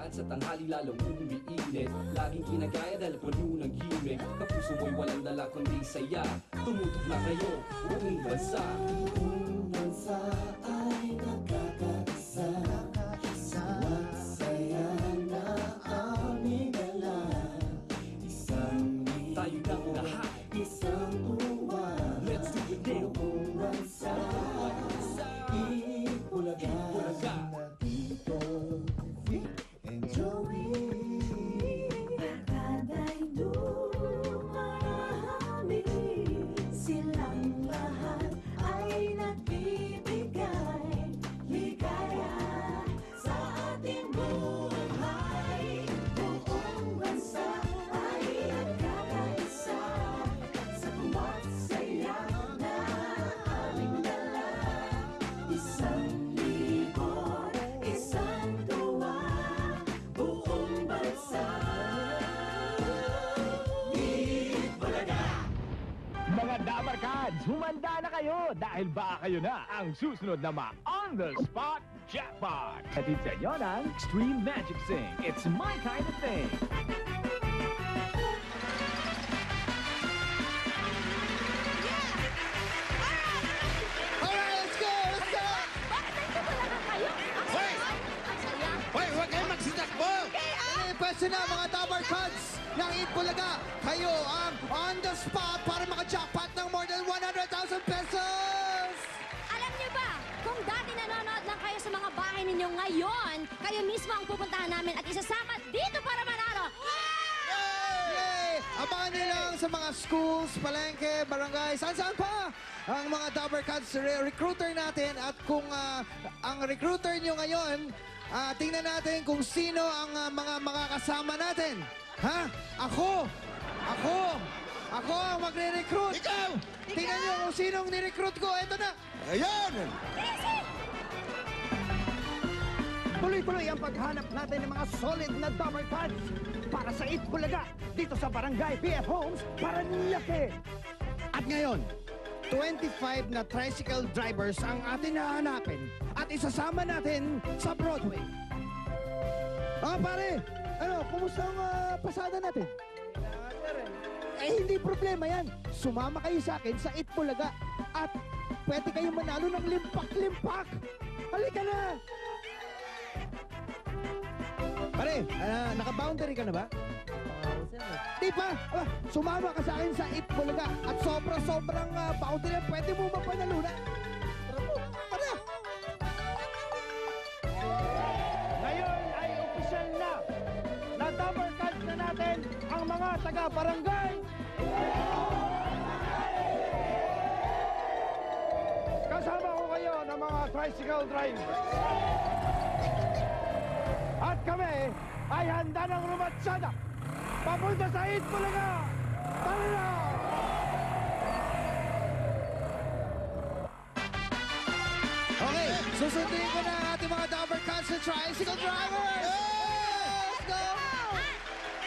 At sa tanghali lalong umiinit, laging kinagaya dahil puno ng gimmick. Kapuso mo'y walang dala kundi saya. Tumutok na kayo, buong bansa. Buong bansa ay nakakaisa. Magsaya na aming dala. Isang Tayo ng lahat, isang uwan. let's do it now. Buong bansa Itbulaga. Itbulaga. Tito Vic and Joey. Barkada'y dumami, silang lahat ay nagbibigay ligaya sa ating buhay. Buong bansa ay nagkakaisa sa bawat saya na aming dala. Isang libon, isang tuwa, buong bansa. Mga Dabarkads, humanda na kayo dahil baka kayo na ang susunod na ma-on-the-spot jackpot. Hatid sa inyo ng Extreme Magic Sing. It's my kind of thing. Alright, let's go! Let's go! Bakit nandito talaga kayo? Ang Hoy! saya! Ang saya! Hoy, huwag kayong magsitakbo! Pwede na mga Dabarkads ng Itbulaga. Kayo ang on the spot para maka-jackpot ng more than 100,000 pesos! Alam niyo ba, kung dati nanonood lang kayo sa mga bahay ninyo ngayon, kayo mismo ang pupuntahan namin at isasama dito para manalo. Yay! Abangan nyo lang sa mga schools, palengke, barangay, saan-saan pa ang mga Dabarkads recruiter natin. At kung ang recruiter nyo ngayon, tingnan natin kung sino ang mga makakasama natin. Ha? Ako ang magre-recruit. Ikaw! Tingnan nyo kung sinong ni-recruit ko. Ito na. Ayan! Tuloy-tuloy ang paghanap natin ng mga solid na Dabarkads para sa Itbulaga dito sa Barangay PF Homes, Paranaque. At ngayon, 25 na tricycle drivers ang atin hahanapin at isasama natin sa Broadway. Pare, kumusta ang pasada natin? Hindi problema yan. Sumama kayo sa akin sa Itbulaga at pwede kayong manalo ng limpak-limpak. Halika na! Pare, naka-boundary ka na ba? Di pa! Sumama ka sa akin sa Itbulaga at sobra-sobrang boundary. Pwede mo mapanalunan. Tara! Ngayon ay opisyal na Dabarkads na natin ang mga taga-barangay. Kasama ko kayo ng mga tricycle drivers. At kami ay handa ng lumatsada papunta sa Itbulaga. Tara na! Okay, susundin ko na ang ating mga Dabarkads na tricycle drivers! Let's go!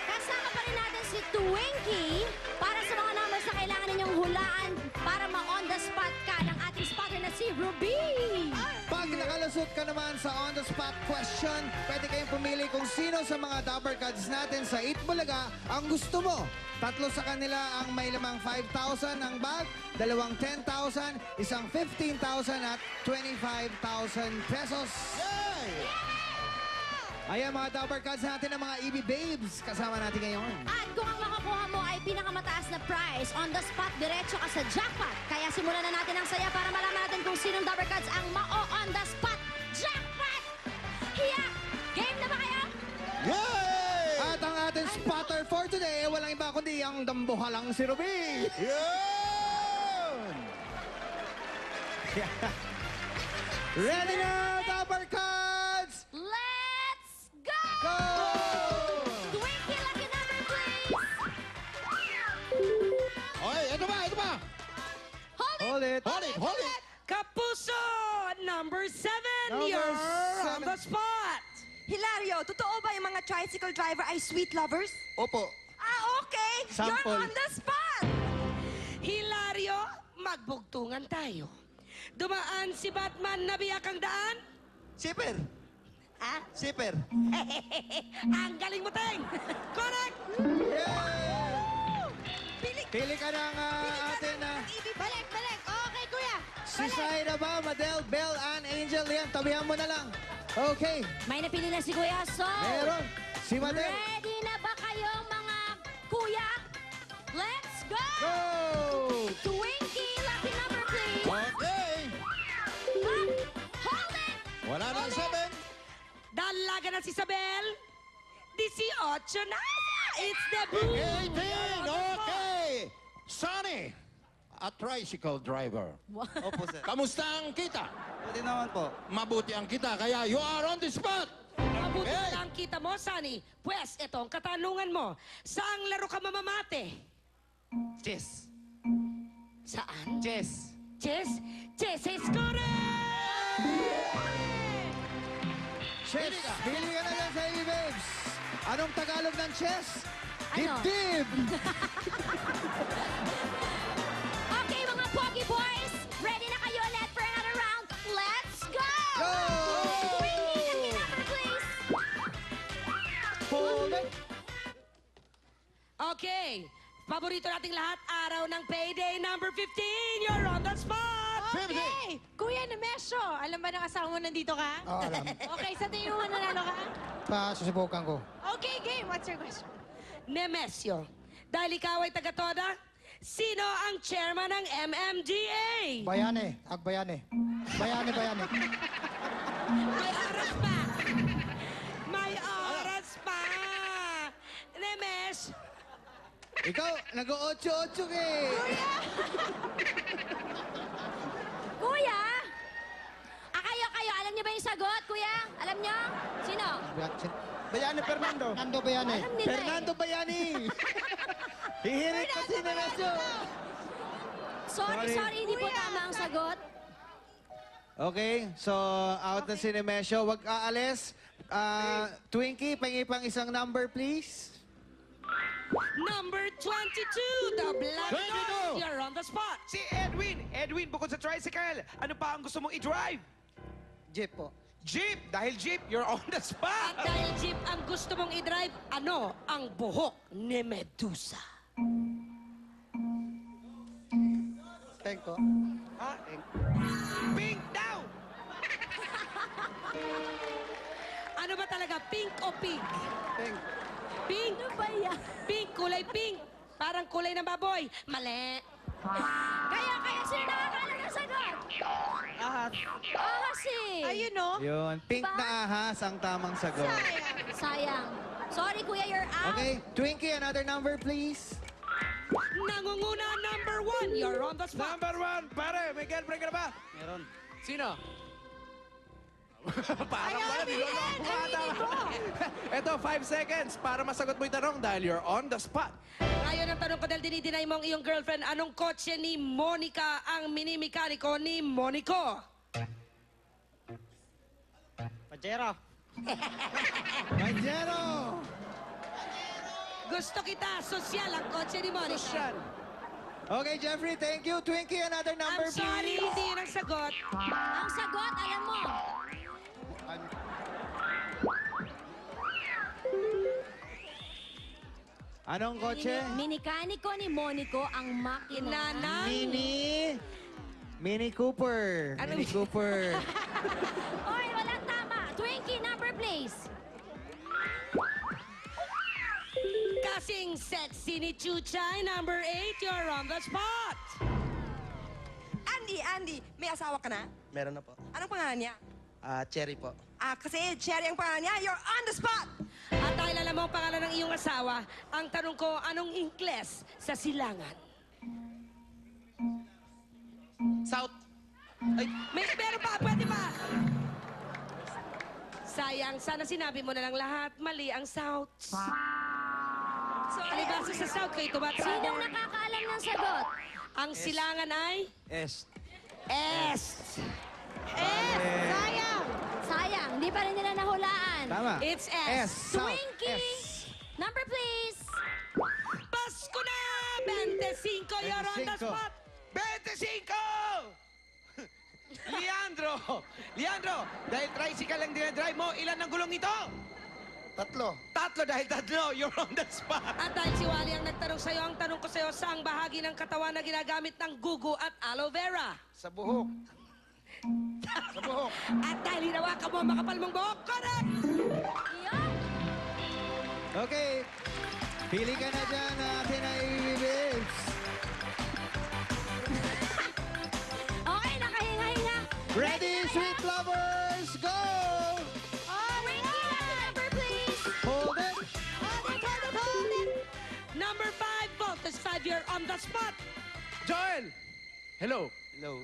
Kasama pa rin natin si Twinkie para sa mga numbers na kailangan ninyong hulaan para ma-on the spot ka ng ating spotter na si Ruby. Pag nakalusot ka naman sa on-the-spot question, pwede kayong pumili kung sino sa mga Dabarkads natin sa Itbulaga ang gusto mo. Tatlo sa kanila ang may lamang 5,000 ang bag, dalawang 10,000, isang 15,000 at 25,000 pesos. Ayan mga Dabarkads natin ang mga EB Babes kasama natin ngayon. At kung ang makukuha mo ay pinakamataas na prize, on the spot, diretso ka sa jackpot. Kaya simulan na natin ang saya para malaman natin kung sinong Dabarkads ang ma-on the spot jackpot! Hiya! Game na ba kayo? Yay! At ang ating spotter for today, walang iba kundi ang dambuhalang si Ruby. Yun! Ready na, Dabarkads? Let's go! Go! Twinkie, lucky number, please! Okay, ito ba? Hold it. Hold it! Kapuso, number 7, Number you're on 7. the spot. Hilario, totoo ba yung mga tricycle driver ay sweet lovers? Opo. Okay. Sample. You're on the spot! Hilario, magbugtungan tayo. Dumaan si Batman na biyak ang daan. Sipper. Ha? Zipper. Ang galing mo, Teng! Correct! Pili ka ng atin na... Balik, balik. Okay, kuya. Si Saida ba, Madel, Bell, Ann, Angel, yan. Tabihan mo na lang. Okay. May napili na si kuya, so... Meron. Si Madel. Ready na ba kayong mga kuya? Let's go! Go! Twinkie, lucky number please. Okay. Hold it! Wala na ang 7. Dalaga na si Isabel. 18 na! It's the boom! 18. Okay. Sonny, a tricycle driver. Opo, sir. Kamusta ang kita? Pwede naman po. Mabuti ang kita, kaya you are on the spot. Mabuti Hey! na lang kita mo, Sunny. Pwes, ito ang katanungan mo. Saang laro ka mamamate? Chess. Saan? Chess. Chess? Chess is correct! Chess. Pili ka na lang sa Ivy Babes. Anong Tagalog ng chess? Ano? Dibdib. Okay, mga Pogi Boys, ready na kayo ulit for another round? Let's go! Go! Twinkie, lucky number please. Hold it. Okay. Paborito nating lahat, araw ng payday number 15. You're on the spot! Okay! Kuya Nemesyo, alam ba ng asawa mo nandito ka? Oo, alam. Okay, sa tingin mo nanalo ka? Susubukan ko. Okay, game. What's your question? Nemesio, dahil ikaw ay taga-toda, sino ang chairman ng MMDA? Bayane. Agbayane. Bayane. May oras pa! May oras pa! Nemes, Ikaw, nag-8-8 ka eh. Kuya! Kayo, alam niyo ba yung sagot, kuya? Alam niyo? Sino? Bayane Fernando. Fernando Bayane. Alam nila Fernando Bayani. Hihirit ka si Nemesio. Sorry, hindi po tama ang sagot. Okay, so out na si Nemesio. Huwag aalis. Twinkie, pahingi pang isang number, please. number 22, the Black 22. Dogs. You're on the spot. Si Edwin! Edwin, bukod sa tricycle, ano pa ang gusto mong i-drive? Jeep po. Jeep! Dahil Jeep, you're on the At spot! dahil jeep ang gusto mong i-drive, ano ang buhok ni Medusa? Thank ko. Ha? Pink daw! Ano ba talaga, pink o pink? Thank. Pink. Ano ba yan? Pink, kulay pink. Parang kulay ng baboy. Mali. Kaya sino nakakaalam ng sagot? Ahas. Kasi. Ayun, no? Yun, pink Ba? na ahas ang tamang sagot. Sayang. Sorry, kuya, you're out. Okay, Twinkie, another number, please. Nangunguna number 1. You're on the spot. Number 1, pare, may girlfriend ka na ba? Meron. Sino? Parang wala, aminin mo. Ito, 5 seconds para masagot mo yung tanong dahil you're on the spot. Ngayon ang tanong ko dahil dinideny mo ang iyong girlfriend, anong kotse ni Monica ang mini-mekaniko ni Monico? Pajero. Pajero! Gusto kita, sosyal ang kotse ni Monica. Okay, Jeffrey, thank you. Twinkie, another number, I'm sorry, please. hindi yun ang sagot. Ang sagot, alam mo. Anong kotse? Minikaniko ni Monico ang makina. Nanang. Mini Cooper. Ano Mini yun? Cooper. Oy, walang tama. Twinkie, number please. Kasing sexy ni Chuchay, number 8, you're on the spot. Andy, may asawa ka na? Meron na po. Anong pangalan niya? Cherry po. Kasi Cherry ang pangalan niya. You're on the spot! At dahil alam mo ang pangalan ng iyong asawa, ang tanong ko, anong Ingles sa silangan? South. Meron pa, pwede pa. Sayang, sana sinabi mo na lang lahat. Mali ang South. Alibasa sa South kayo tumatawag. Sinong nakakaalam ng sagot? Ang silangan ay Est. Est. Sayang. Sayang, di pa rin nila nahulaan. Tama. It's S. S. South. Twinkie, S. number please. Pasko na! 25, you're on the 25. spot. 25! Leandro! Leandro, dahil tricycle ang dinadrive mo, ilan ang gulong nito? 3. Tatlo dahil tatlo. You're on the spot. At dahil si Wally ang nagtanong sa'yo, ang tanong ko sa'yo, saang bahagi ng katawan na ginagamit ng gugu at aloe vera? Sa buhok. Sa buhok. At dahil hinawakan mo ang makapal mong buhok, correct! Iyon! Okay. Pili ka na dyan na atin ay Bibs. Okay, nakahinga-hinga. Ready, sweet lovers, go! Winky, number please. Hold it. Hold it. Number 5, Voltes 5, you're on the spot. Joel! Hello. Hello.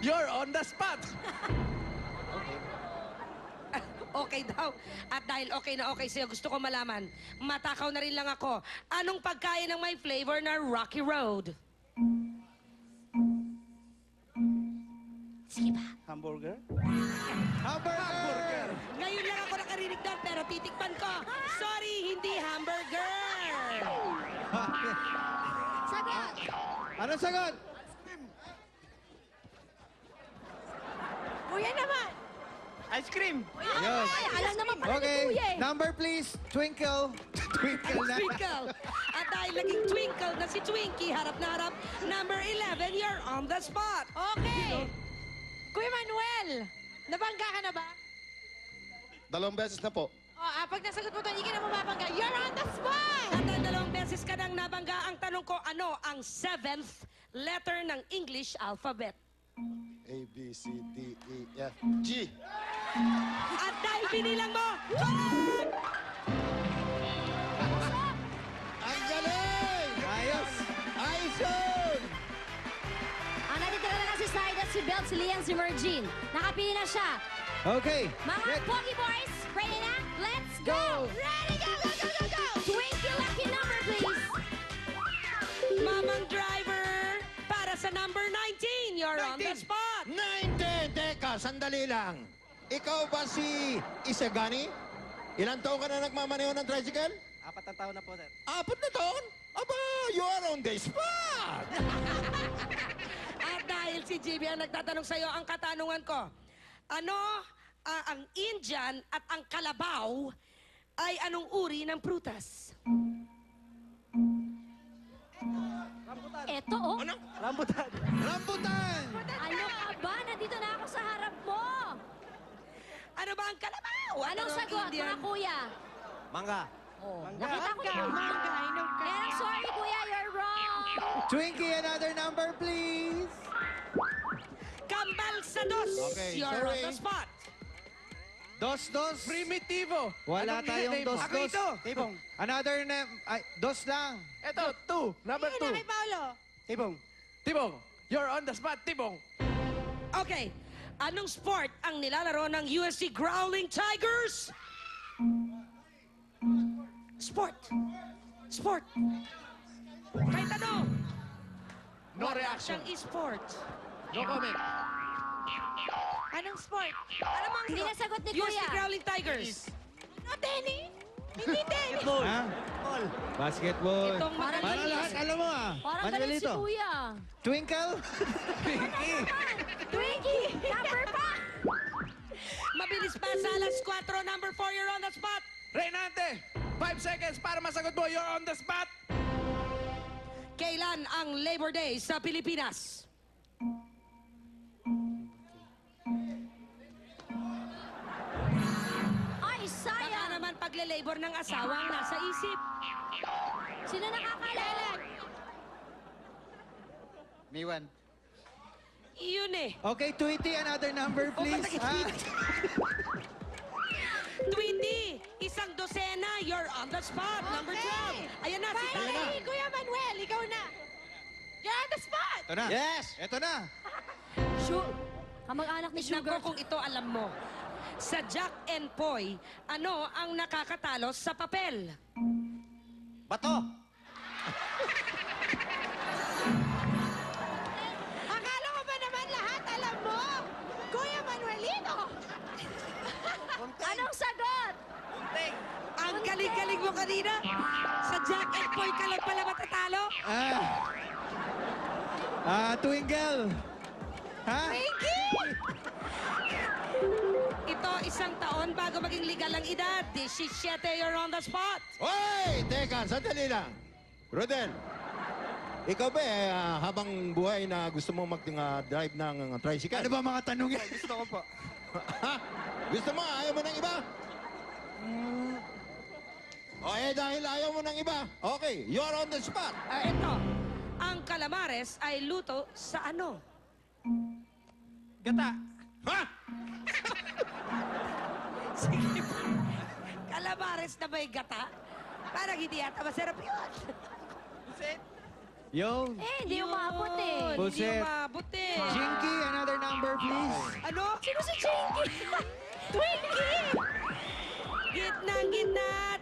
You're on the spot. Okay daw. At dahil okay na okay sa'yo, gusto ko malaman, matakaw na rin lang ako. Anong pagkain ng may flavor na Rocky Road? Sige ba? Hamburger? Hamburger. Ngayon lang ako nakarinig doon, pero titikman ko. Sorry, hindi hamburger. Sagot. Anong sagot? Kuya naman. Ice cream! Ayun. Ay, alam naman pala ni Okay, Kuya eh. number please, Twinkle. Twinkle na. Twinkle. At dahil naging twinkle na si Twinkie, harap na harap, number 11, you're on the spot. Okay. Kuya Manuel, nabangga ka na ba? 2 beses na po. Pag nasagot mo to, hindi ka na mababangga. You're on the spot! At dahil 2 beses ka nang nabangga, ang tanong ko, ano ang 7th letter ng English alphabet? A, B, C, D, E, F, G. At dahil binilang mo, correct! Ang galing! Ayos. Aison! Ang natitira na si Slide at si Belt, si Liam, si Mergine. Nakapili na siya. Okay. Mga Pogi Boys, ready na? Let's go! Ready, go, go, go, go, go! Twinkle, lucky number, please. Mamang driver, para sa number 19, you're on the spot. 19! Teka, sandali lang. Ikaw ba si Isagani? Ilang taon ka na nagmamaneho ng tricycle? 4 na taon na po, sir. 4 na taon? Aba, you are on the spot! At dahil si JB ang nagtatanong sa'yo, ang katanungan ko, ano ang Indian at ang kalabaw ay anong uri ng prutas? Eto, oh. Ano? Rambutan! Rambutan. Ano ka ba? Nandito na ako sa harap mo. Ano ba ang kalabaw? At Anong ang sagot, Indian? mga kuya? Mangga! Oh, nakita ko na. Kaya lang, sorry, kuya, you're wrong. Twinkie, another number please. Kambal sa dos, Okay, you're sorry. on the spot. Dos. Primitivo. Wala Anong tayong nickname mo? dos. Ako ito. Tibong! Another name. Ay, dos lang. Ito, 2. Number 2. Paolo. Tibong! Tibong. You're on the spot, Tibong. Okay, anong sport ang nilalaro ng USC Growling Tigers? Sport. Sport. Kahit ano. No Wala reaction. siyang e-sport. No comment. Anong sport? Alam mo ang Hindi nasagot ni USC kuya. Growling Tigers. No, tennis? Hindi tennis. Ha? Basketball. Itong Para magaling. lahat, alam mo ah. Parang galing si Manuelito. kuya. Twinkle. Twinkie, number 5. Mabilis pa sa alas 4, number 4, you're on the spot. Reynante, 5 seconds para masagot mo. You're on the spot. Kailan ang Labor Day sa Pilipinas? Ay, Baka sayang. naman pagle-labor ng asawa ang nasa isip. Sino nakakalala? Miwan! Yun eh. Okay, Tweety, another number please. bakit Ah, Tweety, isang dosena, you're on the spot. Number 12. Ayan na, si Finally, Kuya Manuel, ikaw na. You're on the spot. ito na. Yes! Ito na. Sure. Kamag-anak ni Tignan Sugar. ko kung ito alam mo. Sa Jack and Poy, ano ang nakakatalo sa papel? Bato! Akala ko ba naman lahat alam mo? Kuya Manuelito. Anong sagot? Ang galing-galing mo kanina. Sa Jack and Poy ka lang pala matatalo. Twinkle. Ha? Pinky! isang taon bago maging legal ang edad. 17, you're on the spot. Hoy! Teka, sandali lang. Rodel, ikaw ba habang buhay na gusto mo mag-drive ng tricycle? Ano ba mga tanong yan? Gusto ko po. Gusto mo? Ayaw mo ng iba? O dahil ayaw mo ng iba, okay, you're on the spot. Ito, ang calamares ay luto sa ano? Gata. Ha? Sige. Calamares na may gata? Parang hindi yata masarap yun. Yo, Hindi umabot eh. Hindi Buset. umabot eh. Jinky, another number please. Ano? Sino si Chinky? Twinkie! Gitna,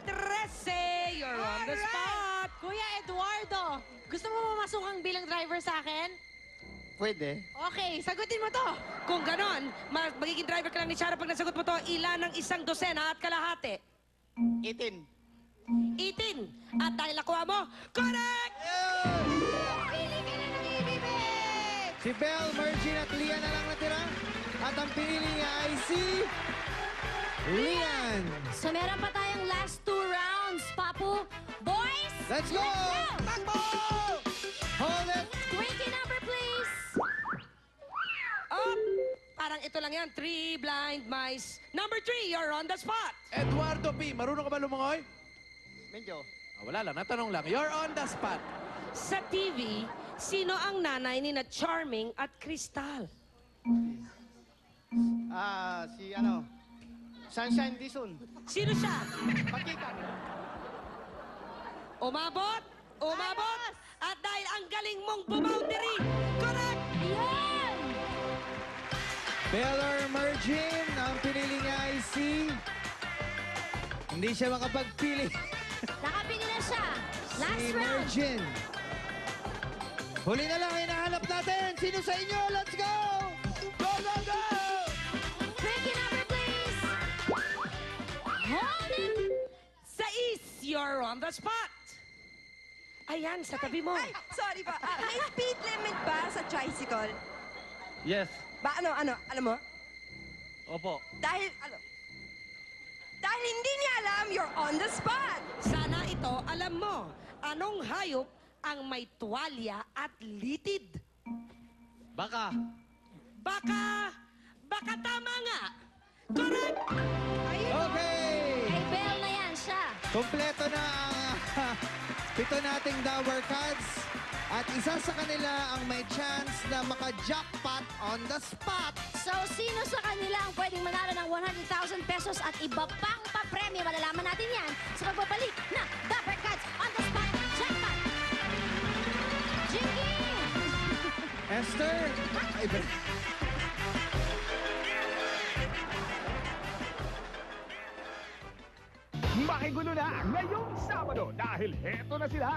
13. You're on the spot. Kuya Eduardo, gusto mo mamasukang bilang driver sa akin? Pwede. Okay, sagutin mo to. Kung ganon, magiging driver ka lang ni Chara pag nasagot mo to, ilan ng isang dosena at kalahati? 18. 18. At dahil nakuha mo, correct! Pili ka na ng ibibig! Si Belle, Mergin at Lian na lang natira. At ang pinili niya ay si Lian. So meron pa tayong last 2 rounds, Papu. Boys! Let's go! Takbo! Hold it! Twinkie number, please! Up! Parang ito lang yan, 3 blind mice. Number 3, you're on the spot. Eduardo P., marunong ka ba lumangoy? Medyo. Wala lang, natanong lang. You're on the spot. Sa TV, sino ang nanay ni na Charming at Crystal? Si Sunshine Dizon. Sino siya? Pakikan. Umabot! Umabot! At dahil ang galing mong bumoundary, correct! Yan! Belle or Mergin, ang pinili niya ay si... Hindi siya makapagpili. Nakapili na siya. Last Si round. Mergin. Huli na lang, hinahanap natin. Sino sa inyo? Let's go! Go, go, go! Twinkie number, please! Hold it! Sa East, you're on the spot. Ayan, sa tabi mo. Ay, sorry pa. May speed limit ba sa tricycle? Yes. Alam mo? Opo. Dahil hindi niya alam, you're on the spot. Sana ito, alam mo, anong hayop ang may tuwalya at litid? Baka. Baka tama nga. Correct! Okay! Kay Belle na yan siya. Kompleto na ang 7 nating Dower Cards. At isa sa kanila ang may chance na maka-jackpot on the spot. So, sino sa kanila ang pwedeng manalo ng 100,000 pesos at iba pang papremyo? Malalaman natin yan sa pagbabalik na Dapper Cats on the Spot Jackpot! Jinky! Esther! Ay, Makigulo na ngayong Sabado dahil heto na sila.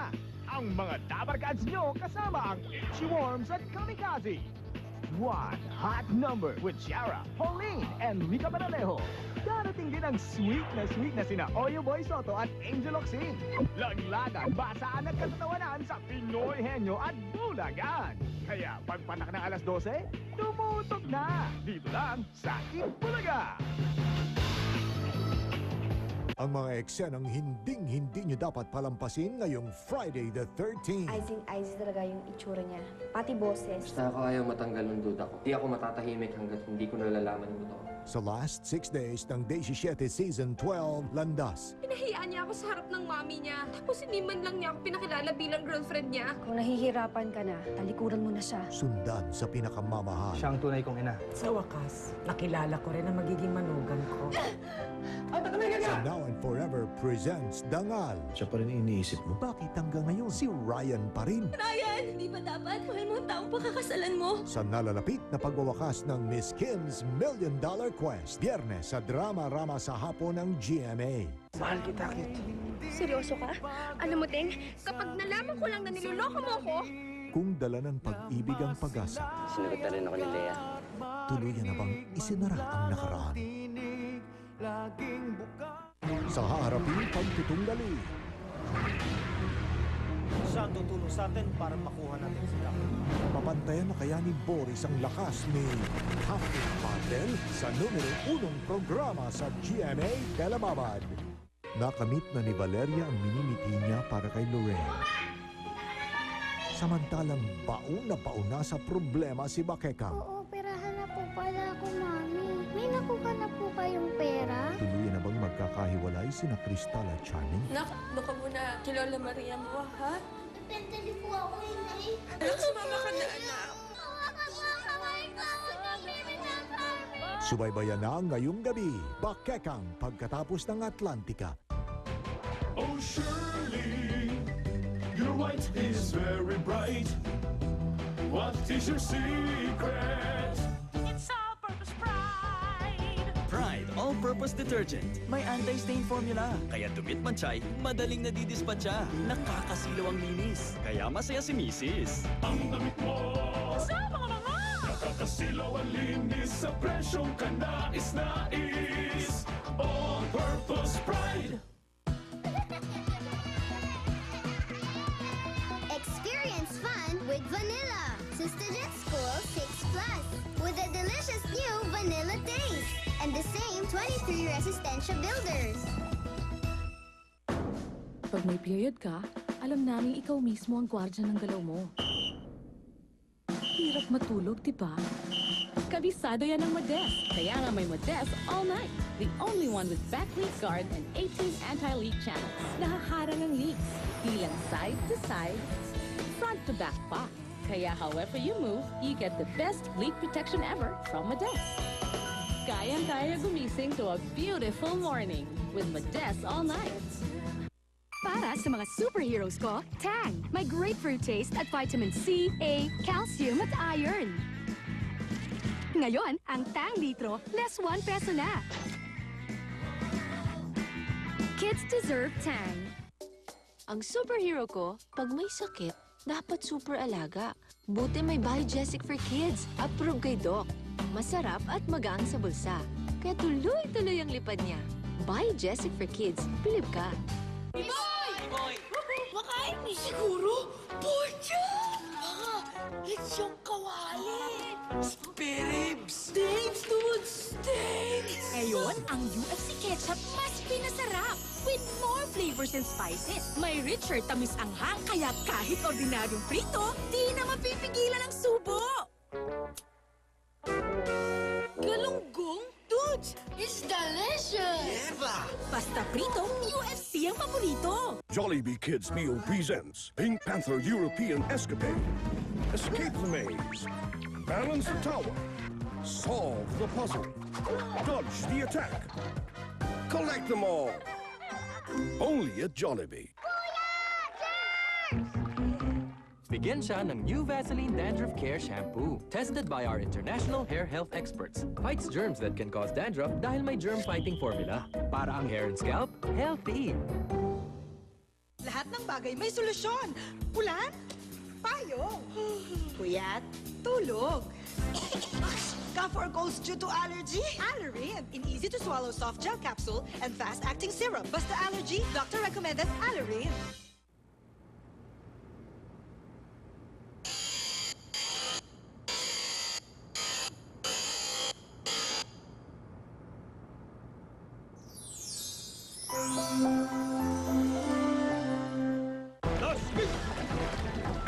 Ang mga Dabarkads nyo kasama ang Itchy Worms at Kamikaze. One hot number with Ciara, Pauline, and Rica Banalejo. Darating din ang sweet na sina Oyo Boy Soto at Angel Oxin. Laglagan, basaan at katatawanan sa Pinoy Henyo at Bulagan. Kaya pagpatak ng alas 12, tumutok na. Dito lang sa Itbulaga. Ang mga eksenang hinding-hindi nyo dapat palampasin ngayong Friday the 13th. Icing talaga yung itsura niya. Pati boses. Basta ako ayaw matanggal ng duda ko. Di ako matatahimik hanggat hindi ko nalalaman yung totoo. Sa last 6 days ng Day 17 Season 12, Landas. Pinahiyaan niya ako sa harap ng mami niya. Tapos hindi man lang niya ako pinakilala bilang girlfriend niya. Kung nahihirapan ka na, talikuran mo na siya. Sundan sa pinakamamahal. Siyang tunay kong ina. Sa wakas, nakilala ko rin ang magiging manugang ko. Sa Now and Forever presents Dangal. Siya pa rin iniisip mo. Bakit hanggang ngayon si Ryan pa rin? Ryan, hindi ba dapat mahal mo ang taong pakakasalan mo? Sa nalalapit na pagwawakas ng Miss Kim's $1 Million Quest. Biyernes sa Drama-Rama sa hapon ng GMA. Mahal kita, Kit. Seryoso ka? Alam mo, Teng, kapag nalaman ko lang na niloloko mo ako, Kung dala ng pag-ibig ang pag-asa, Sinagot na rin ako ni Lea. tuluyan na bang isinara ang nakaraan? Sa haharaping pagtutunggali, Siya ang tutulong sa atin para makuha natin sila. Mapantayan na kaya ni Boris ang lakas ni Happy Patel sa numero 1 programa sa GMA Telebabad. Nakamit na ni Valeria ang minimiti niya para kay Lorraine. Samantalang baon na sa problema si Bakekang. Oo, perahan na po pala ako, Mami. May nakuha na po kayong pera? Tuluyan na bang magkakahiwalay sina Crystal at Channing? Nak, doon ka muna kay Lola Maria mo, ha? Nagdali po ako, Inay. Anak, sumama ka na, anak. Subaybayan na ngayong gabi, Bakekang pagkatapos ng Atlantica. Oh, Shirley, your white is very bright. What is your secret? It's all-purpose Pride! Pride all-purpose detergent. May anti-stain formula. Kaya dumit man chay, madaling nadidispatcha. Nakakasilaw ang linis. Kaya masaya si Mrs. Ang damit mo sa mga nakakasilaw ang linis sa presyong kanais-nais. All-purpose Pride. Experience fun with vanilla. Sister Jet School 6 Plus. With a delicious new vanilla taste. And the same 23 resistensya builders. Pag may period ka, alam namin ikaw mismo ang gwardya ng galaw mo. Hirap matulog, di ba? Kabisado yan ng Modest. Kaya nga may Modest All Night. The only one with back-leak guard and 18 anti-leak channels. Nakaharang ang leaks. Di lang side to side, front to back pa. Kaya however you move, you get the best leak protection ever from Modest. Kayang-kaya gumising to a beautiful morning with Modest All Night. Para sa mga superheroes ko, Tang! May grapefruit taste at vitamin C, A, calcium at iron. Ngayon, ang Tang Litro, less 1 peso na. Kids deserve Tang. Ang superhero ko, pag may sakit, dapat super alaga. Buti may Biogesic for Kids. Approve kay Doc. Masarap at magaan sa bulsa. Kaya tuloy-tuloy ang lipad niya. Biogesic for Kids. Bilib ka. Boy! Makain ni siguro? Porcho! Mga lechong kawali! Spiribs! Steaks, dude! Steaks! Ngayon, ang UFC ketchup mas pinasarap with more flavors and spices. May richer tamis anghang, kaya kahit ordinaryong prito, di na mapipigilan ang subo! Galunggong? Dudes, it's delicious! Basta prito, UFC ang paborito! Jollibee Kids Meal presents Pink Panther European Escapade. Escape the maze. Balance the tower. Solve the puzzle. Dodge the attack. Collect them all. Only at Jollibee. Bigyan siya ng new Vaseline Dandruff Care Shampoo. Tested by our international hair health experts. Fights germs that can cause dandruff dahil may germ-fighting formula. Para ang hair and scalp, healthy. Lahat ng bagay may solusyon. Ulan, payong, puyat, tulog. Cough or colds due to allergy? Allerine, in easy-to-swallow soft gel capsule and fast-acting serum. Basta allergy, doctor recommended Allerine.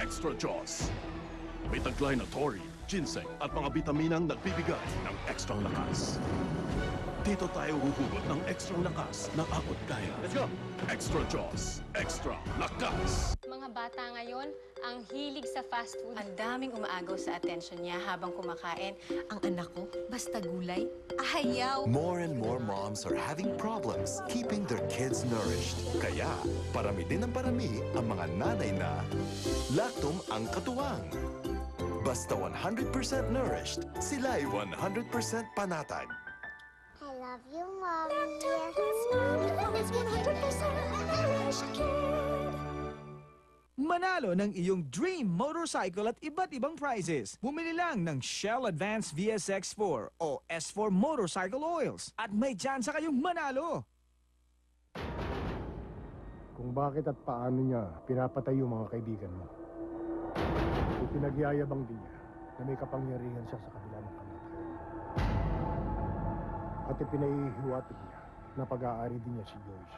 Extra Jaws. May taglay na tori, ginseng at mga bitaminang nagbibigay ng extra lakas. Dito tayo huhugot ng extra lakas na abot kaya. Let's go! Extra Jaws. Extra lakas. Mga bata ngayon, ang hilig sa fast food. Ang daming umaagaw sa atensyon niya habang kumakain. Ang anak ko, basta gulay, ayaw. More and more moms are having problems keeping their kids nourished. Kaya, parami din ang parami ang mga nanay na Lactum ang katuwang. Basta 100% nourished, sila'y 100% panatag. I love you, Mommy. It's 100% nourished kid. Manalo ng iyong dream motorcycle at iba't ibang prizes. Bumili lang ng Shell Advance VSX4 o S4 motorcycle oils at may tsansa kayong manalo. kung bakit at paano niya pinapatay yung mga kaibigan mo. Ipinagyayabang din niya na may kapangyarihan siya sa kabila ng kamatayan. At ipinahihiwatig niya na pag-aari din niya si Joyce.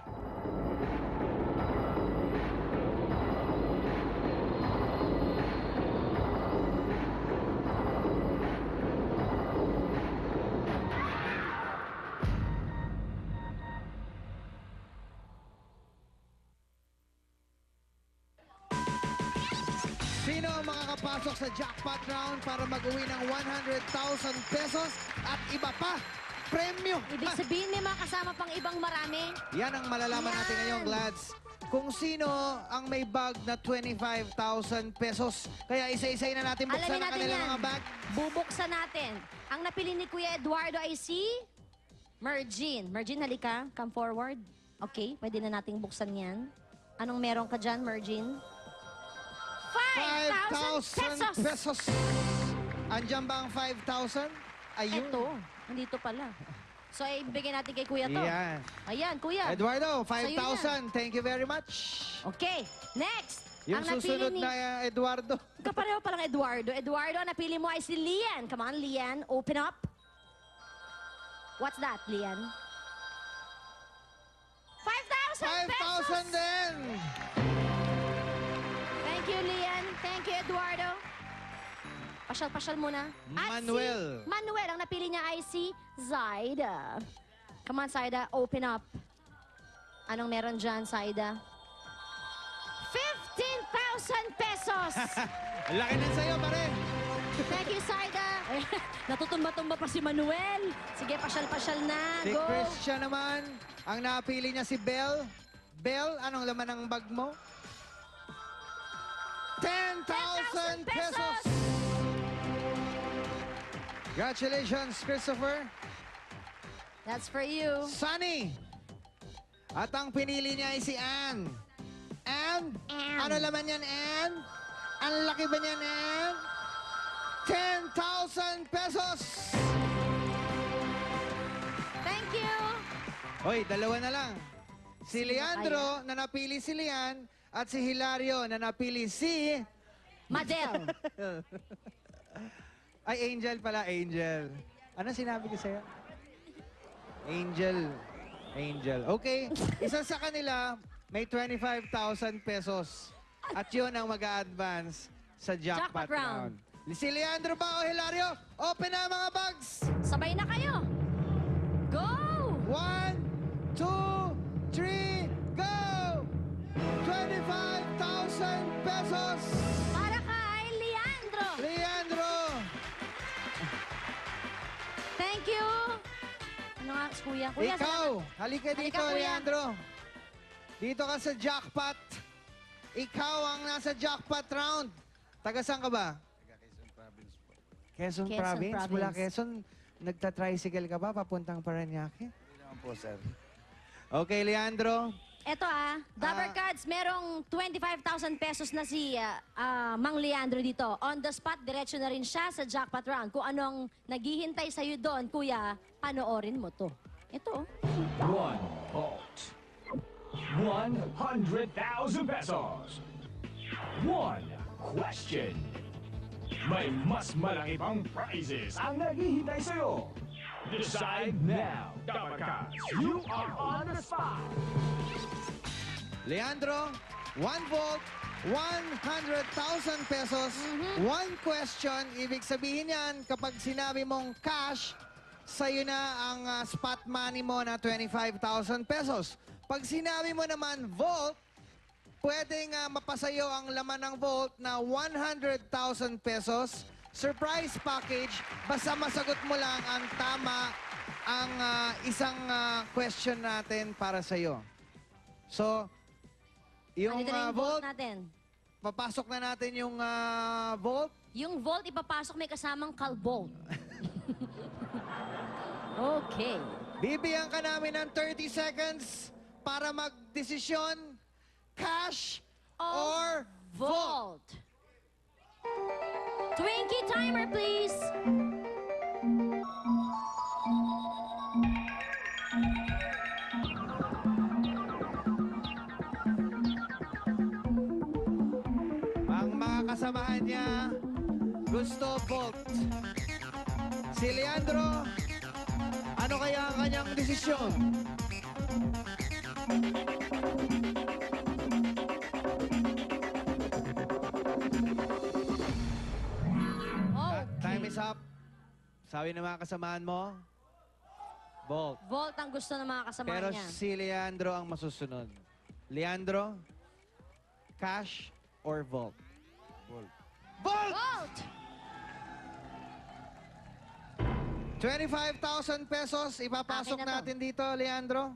Sino ang makakapasok sa jackpot round para mag-uwi ng 100,000 pesos at iba pa? Premyo! Ibig sabihin may mga kasama pang ibang marami. Yan ang malalaman natin ngayon, Glads. Kung sino ang may bag na 25,000 pesos. Kaya isa-isay na natin buksan Alamin ang natin kanilang yan. mga bag. Bubuksan natin. Ang napili ni Kuya Eduardo ay si Mergine. Mergine, halika. Come forward. Okay, pwede na nating buksan yan. Anong meron ka dyan, Mergine? 5,000 pesos. Andiyan ba ang 5,000? Ayun. Ito. Nandito pala. So, ibigay natin kay Kuya to. Yan. Ayan, Kuya. Eduardo, Sa'yo 5,000. Thank you very much. Okay, next. Yung ang napili susunod ni... na Eduardo. Kapareho palang Eduardo. Eduardo, ang napili mo ay si Lian. Come on, Lian. Open up. What's that, Lian? 5,000 pesos! 5,000 din! Thank you, Lian. Thank you, Eduardo. Pasyal-pasyal muna. At Manuel. Si Manuel, ang napili niya ay si Zaida. Come on, Zaida. Open up. Anong meron dyan, Zaida? 15,000 pesos! Ang laki na sa'yo, pare. Thank you, Zaida. Natutumba-tumba pa si Manuel. Sige, pasyal-pasyal na. Si Go. Christian naman, ang napili niya si Belle. Belle, anong laman ng bag mo? 10,000 pesos! Congratulations, Christopher. That's for you. Sunny. At ang pinili niya ay si Ann. Ann? Ano laman yan, Ann? Ang laki ba niyan, Ann? 10,000 pesos! Thank you. Hoy, dalawa na lang. Si Leandro na napili si Lian at si Hilario na napili si... Madel. Ay, Angel pala, Angel. Ano sinabi ko sa'yo? Angel. Angel. Okay, isa sa kanila may 25,000 pesos. At yun ang mag-a-advance sa jackpot round. Si Leandro ba o Hilario? Open na mga bags! Sabay na kayo. Go! 1, 2, 3, go! 25,000 pesos! Para kay Leandro. Leandro! Thank you. Ano nga, Kuya? Kuya, Ikaw, salamat. halika dito, Kuya. Leandro. Dito ka sa jackpot. Ikaw ang nasa jackpot round. Taga saan ka ba? Quezon Quezon Province. Mula Province. Quezon, nagta-tricycle ka ba papuntang Parañaque? Hindi naman po, sir. Okay, Leandro. Eto Dabber Cards, merong 25,000 pesos na si Mang Leandro dito. On the spot, diretso na rin siya sa jackpot round. Kung anong naghihintay sa'yo doon, Kuya, panoorin mo to. Ito. One vault. 100,000 pesos. One question. May mas malaki pang prizes ang naghihintay sa'yo. Decide now, Dabber Cards. You are on the spot. Leandro, 1 volt, 100,000 pesos. One question, ibig sabihin yan, kapag sinabi mong cash, sa'yo na ang spot money mo na 25,000 pesos. Pag sinabi mo naman volt, pwedeng mapasayo ang laman ng vault na 100,000 pesos. Surprise package, basta masagot mo lang ang tama ang isang question natin para sa'yo. So, yung Andito na yung vault, vault natin. papasok na natin yung vault. Yung vault ipapasok may kasamang kalbolt. Okay. Bibigyan ka namin ng 30 seconds para magdesisyon, cash or vault. Twinkie timer, please. Volt. Si Leandro, ano kaya ang kanyang desisyon? Time is up. Sabi ng mga kasamaan mo, Volt. Volt ang gusto ng mga kasama Pero niya. si Leandro ang masusunod. Leandro, cash or Volt? Volt! Volt! Volt! 25,000 pesos ipapasok Akin na to. natin dito, Leandro.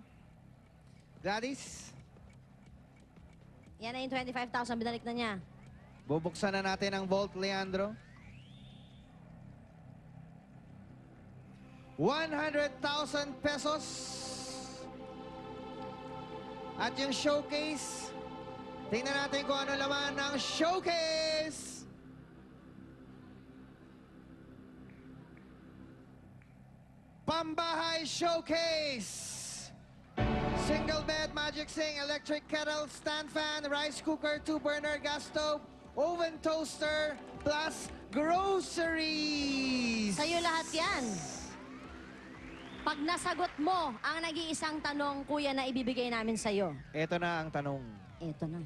Gladys, Yan na yung 25,000, binalik na niya. bubuksan na natin ang Volt, Leandro. 100,000 pesos. At yung showcase, tingnan natin kung ano laman ng showcase. Pambahay Showcase. Single bed, Magic Sing, electric kettle, stand fan, rice cooker, 2-burner gas stove, oven toaster, plus groceries. Sa'yo lahat yan. Pag nasagot mo ang nag-iisang tanong, kuya, na ibibigay namin sa'yo. Ito na ang tanong. Ito na.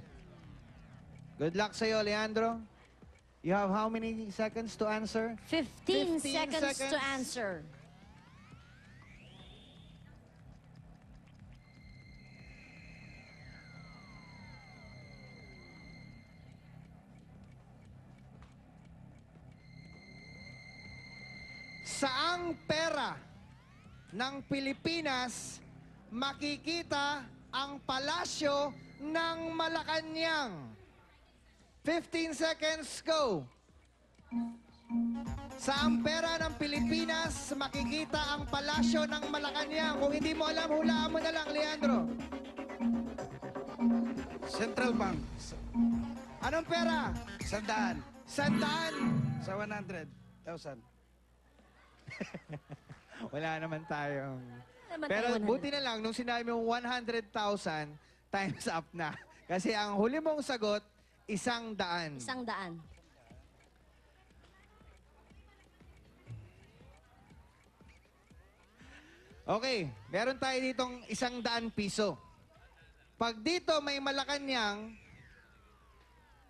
Good luck sa'yo, Leandro. You have how many seconds to answer? 15 seconds to answer. Saang pera ng Pilipinas makikita ang palasyo ng Malacanang? 15 seconds, go! Saang pera ng Pilipinas makikita ang palasyo ng Malacanang? Kung hindi mo alam, hulaan mo na lang, Leandro. Central Bank. Anong pera? Sandaan. Sandaan? Sa 100,000. Wala naman tayong... Naman Pero tayo 100. buti na lang, nung sinabi mo 100,000, time's up na. Kasi ang huli mong sagot, 100. 100. Okay, meron tayo ditong 100 piso. Pag dito may Malacanang,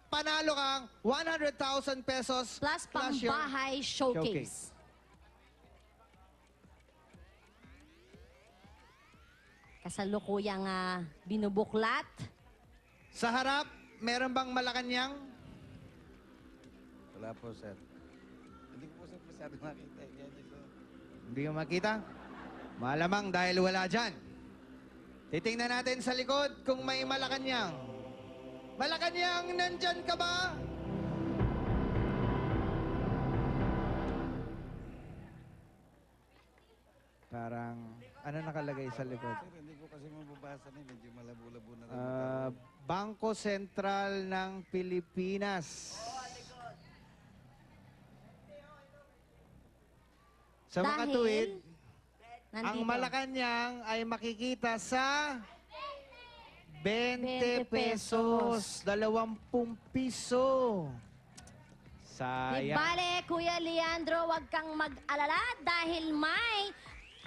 panalo kang 100,000 pesos Plus your pambahay showcase. Kasalukuyang binubuklat. Sa harap, meron bang Malacanang? Wala po, sir. Hindi ko po, sir, masyado makita. Hindi mo makita? Malamang dahil wala dyan. Titingnan natin sa likod kung may Malacanang. Malacanang, nandyan ka ba? Parang, ano nakalagay sa likod? Sir, hindi ko kasi mababasa na. Medyo malabo-labo na rin. Bangko Sentral ng Pilipinas. Sa mga Dahil, tuwid, ang nandito. Malacanang ay makikita sa 20 pesos, 20 piso. Di Sayang. bale, Kuya Leandro, huwag kang mag-alala dahil may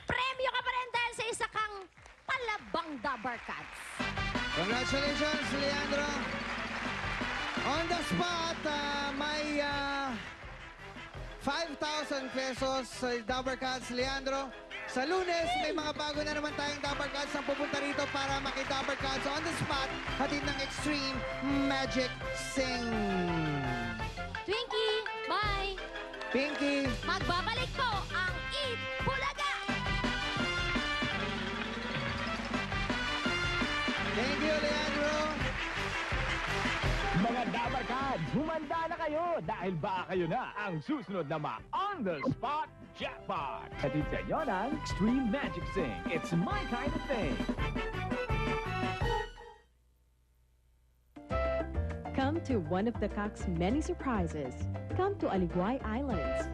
premyo ka pa rin dahil sa isa kang palabang Dabar Cats. Congratulations, Leandro. On the spot, may 5,000 pesos sa Dabar Cats, Leandro. Sa Lunes, may mga bago na naman tayong Dabar Cats ang pupunta rito para maki-Dabar Cats on the spot, hatid ng Extreme Magic Sing. Twinkie, bye! Pinky, Magbabalik po ang Eat Bulaga! thank you, Leandro. Mga Dabar Cats, humanda na kayo dahil baka kayo na ang susunod na ma-on-the-spot jackpot. Hatid sa inyo ng Extreme Magic Sing. It's my kind of thing. Come to one of the Cock's many surprises. Come to Aliguay Islands.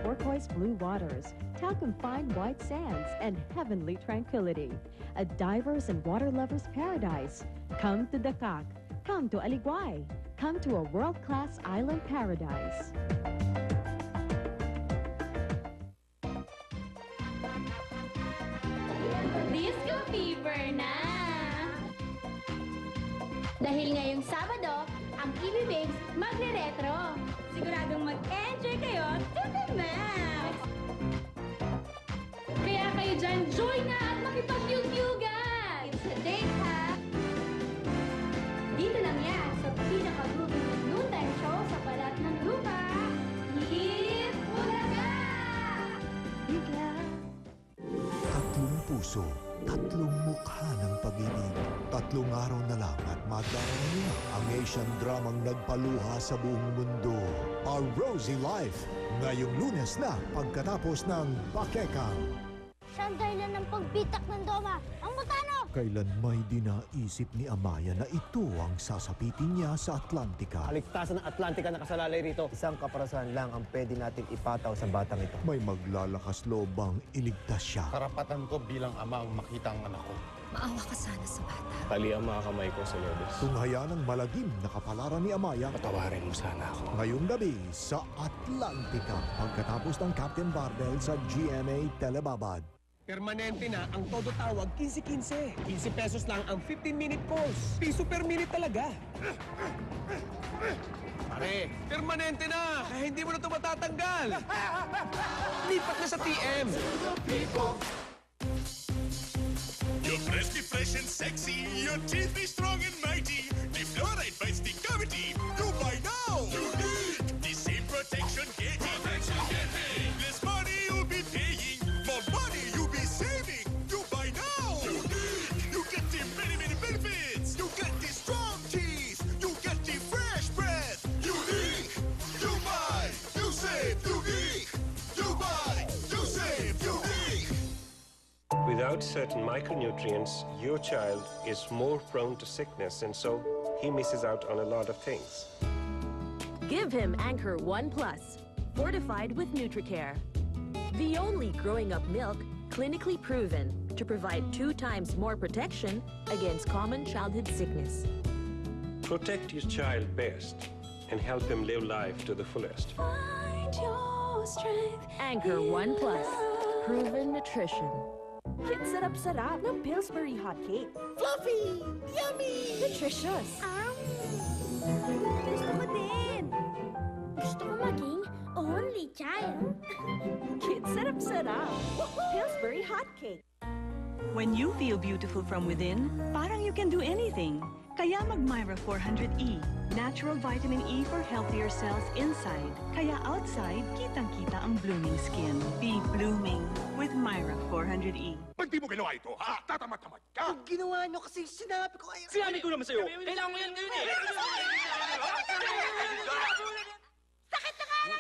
Turquoise blue waters, talcum-fine white sands, and heavenly tranquility. A diver's and water lover's paradise. Come to the Cock. Come to Aliguay. Come to a world-class island paradise. na! Dahil ngayong Sabado, ang EB Babes magre-retro. Siguradong mag-enjoy kayo to the max! Kaya kayo dyan, join na at makipag-yugyugan! It's a date, ha? Dito lang yan sa pinaka-groovy noontime show sa Balat ng Lupa. Hit Bulaga! Bigla! Tatlong puso, tatlong mukha ng pag-ibig. 3 araw na lang at magdaraan na ang Asian dramang nagpaluha sa buong mundo. A Rosy Life, ngayong Lunes na pagkatapos ng Bakekang. Siya ang dahilan ng pagbitak ng Doma, ang Mutano! Kailan may dinaisip ni Amaya na ito ang sasapitin niya sa Atlantica. Kaligtasan ng Atlantica na kasalalay rito. Isang kaparasan lang ang pwede nating ipataw sa batang ito. May maglalakas loob bang iligtas siya. Karapatan ko bilang ama ang makita ang anak ko. Maawa ka sana sa bata. Tali ang mga kamay ko sa lobes. Tunghaya ng malagim na kapalaran ni Amaya. Patawarin mo sana ako. Ngayong gabi sa Atlantica, pagkatapos ng Captain Barbel sa GMA Telebabad. Permanente na ang todo tawag 15-15. 15 pesos lang ang 15-minute calls. Piso per minute talaga. Pare, permanente na! Kaya hindi mo na ito matatanggal. Lipat na sa TM. You're freshy, fresh and sexy. Your teeth be strong and mighty. The fluoride fights the cavity. You buy now. You need the same protection getting. Less money you'll be paying. More money you'll be saving. You buy now. You need. You get the many, many benefits. You get the strong teeth. You get the fresh breath. Unique. You buy. You save. Unique. You buy. You save. Unique. Without certain micronutrients, your child is more prone to sickness, and so he misses out on a lot of things. Give him Anchor 1 Plus, fortified with NutriCare. The only growing-up milk clinically proven to provide 2 times more protection against common childhood sickness. Protect your child best and help him live life to the fullest. Find your strength. Anchor 1 Plus, proven nutrition. Kids sarap-sarap ng Pillsbury Hot Cake. Fluffy! Yummy! Nutritious! Gusto ko din! Gusto ko maging only child. Kids sarap-sarap. Pillsbury Hot Cake. When you feel beautiful from within, parang you can do anything. Kaya mag-Myra 400E. Natural vitamin E for healthier cells inside. Kaya outside, kitang-kita ang blooming skin. Be blooming with Myra 400E. Pag di mo ginawa ito, ha? Tatamad-tamad ka! Pag ginawa nyo kasi sinabi ko kayo. Sinabi ko naman sa'yo, kailangan mo yan ngayon eh.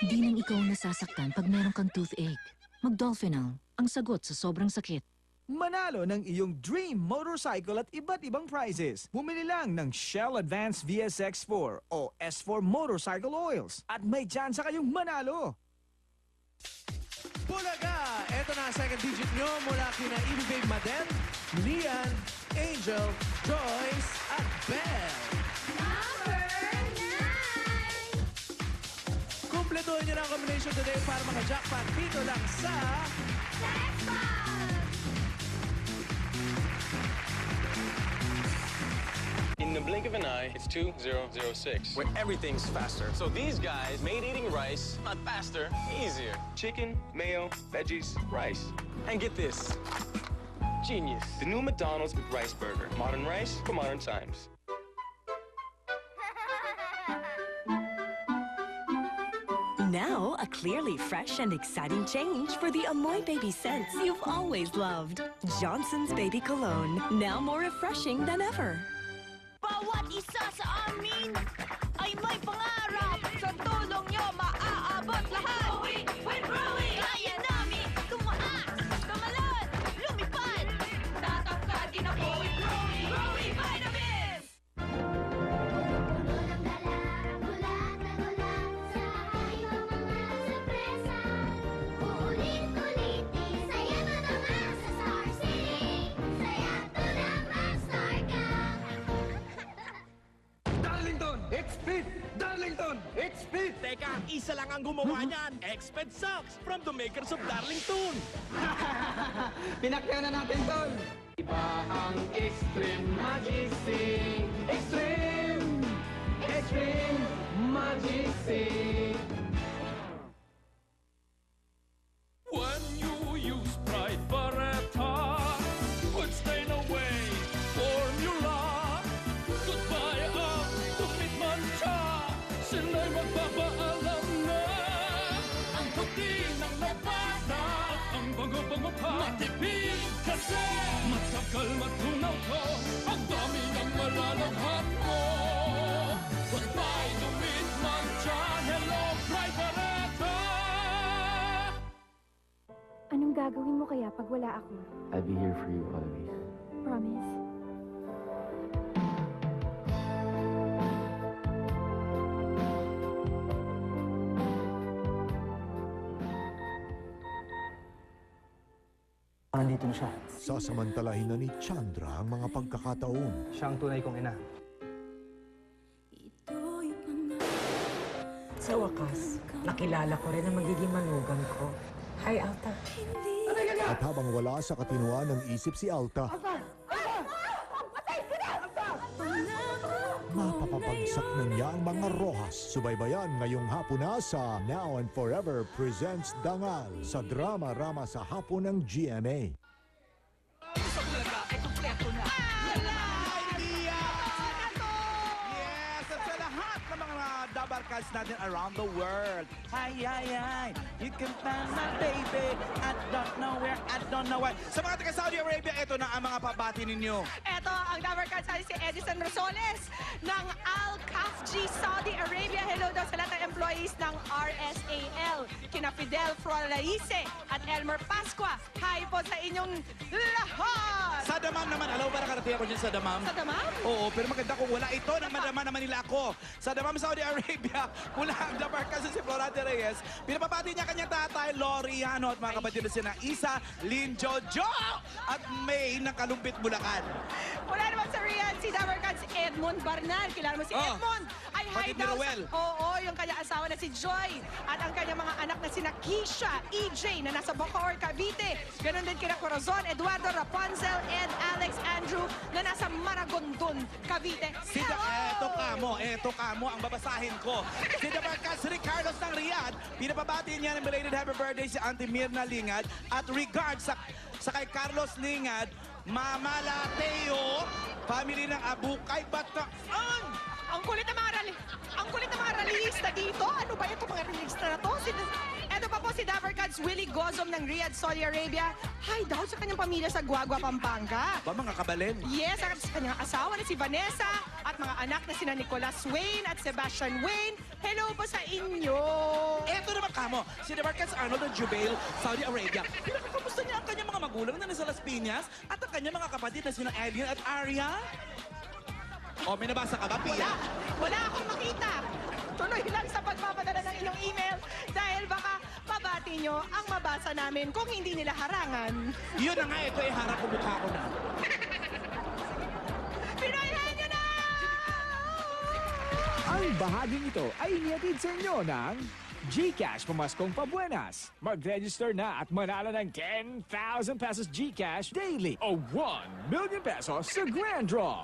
Di nang ikaw nasasaktan pag meron kang toothache. Mag-Dolphinal, ang sagot sa sobrang sakit. Manalo ng iyong dream motorcycle at iba't ibang prizes. Bumili lang ng Shell Advance VSX4 o S4 motorcycle oils at may tsansa kayong manalo. Bulaga! Ito na ang second digit nyo mula kina Evie Babe Madel, Lian, Angel, Joyce, at Belle. Kumpletuhin nyo na ang combination today para maka-jackpot dito lang sa... In the blink of an eye, it's 2006, where everything's faster. So these guys made eating rice not faster, easier. Chicken, mayo, veggies, rice. And get this, genius. The new McDonald's McRice Burger. Modern rice for modern times. Now, a clearly fresh and exciting change for the Amoy baby scents you've always loved. Johnson's Baby Cologne, now more refreshing than ever. Bawat isa sa amin ay may pangarap. Sa tulong nyo, maaabot lahat. Kaya namin tumaas, tumalon, lumipad. Tatangkadin ako with Growing Vitamins! Darlington! It's Pete! Darlington! Darlington! Exped! Teka, isa lang ang gumawa niyan. Exped Socks from the makers of Darlington. Pinakyaw na natin, Tol! Iba ang Extreme Magic Sing. Extreme! Extreme Magic Sing. When you use Pride Barretta, good stain away formula. Goodbye ang tupid mancha, sila'y magpapaalam na. Ang puti ng labada, ang bango-bango pa. Matipid kasi, matagal matunaw ko, ang dami ng malalaghan mo. Goodbye tupid mancha, hello Pride Barretta. Anong gagawin mo kaya pag wala ako? I'll be here for you always. Promise? Nandito na siya. Sasamantalahin na ni Chandra ang mga pagkakataon. Siya ang tunay kong ina. Sa wakas, nakilala ko rin ang magiging manugang ko. Hi, Alta. At habang wala sa katinuan ng isip si Alta, mapapapagsak na niya ang mga rohas. Subaybayan ngayong hapon na sa Now and Forever presents Dangal sa drama-rama sa hapon ng GMA. Yes, at sa lahat ng mga dabarkads natin around the world. Hi, hi, hi. You can find my baby. I don't know where, I don't know why. Sa mga taga Saudi Arabia, ito na ang mga pabati ninyo. Ito ang Dabarkads natin si Edison Rosoles ng Al-Kafji, Saudi Arabia. Hello daw sa lahat ng employees ng RSAL. Kina Fidel Floralice at Elmer Pasqua. Hi po sa inyong lahat! Sa Damam naman, alaw ba nakarating ako dyan sa Damam? Sa Damam? Oo, pero maganda kung wala ito nang madama naman nila ako. Sa Damam, Saudi Arabia, mula ang Dabarkads si Florante Reyes. Pinapabati niya kanyang tatay, Loriano, at mga kapatid na sina Isa, Lin Jojo, at May ng Kalumpit, Bulacan. Mula naman sa Riyadh, si Dabarkads Edmond Barnal. Kilala mo si Edmond? Ay, hi Kapatid ni daw Roel. Oo, yung kanyang asawa na si Joy. At ang kanyang mga anak na sina Keisha, EJ, na nasa Bacoor, Cavite. Ganon din kina Corazon, Eduardo, Rapunzel, Ed, Alex, Andrew, na nasa Maragondon, Cavite. Eto kamo, ang babasahin ko. Si Dabarkads Ricardos ng Riyadh, pinapabati niya ng belated happy birthday si Auntie Mirna Lingad at regards sa kay Carlos Lingad, Mama Lateo, family ng Abukay, Bataan. Ang kulit ng mga rallyista dito. Ano ba ito mga rallyista na to? Ito pa po si Dabarkads Willie Gozom ng Riyadh, Saudi Arabia. Hi daw sa kanyang pamilya sa Guagua, Pampanga. Ba mga kabalin? Yes, at sa kanyang asawa na si Vanessa at mga anak na sina Nicolas Wayne at Sebastian Wayne. Hello po sa inyo. Eto naman kamo, si Dabarkads Arnold ng Jubail, Saudi Arabia. Pinakakamusta niya ang kanyang mga magulang na nasa Las Piñas at ang kanyang mga kapatid na sina Alien at Aria. O, may nabasa ka ba, Pia? Wala akong makita. Tuloy lang sa pagpapadala ng inyong email dahil baka mabati nyo ang mabasa namin kung hindi nila harangan. Yun na nga, ito ay harap ko mukha ko na. Pinoyhan nyo na! Ang bahaging ito ay inihatid sa inyo ng GCash Pamaskong Pabuenas. Mag-register na at manalo ng 10,000 pesos GCash daily o 1 million pesos sa Grand Draw.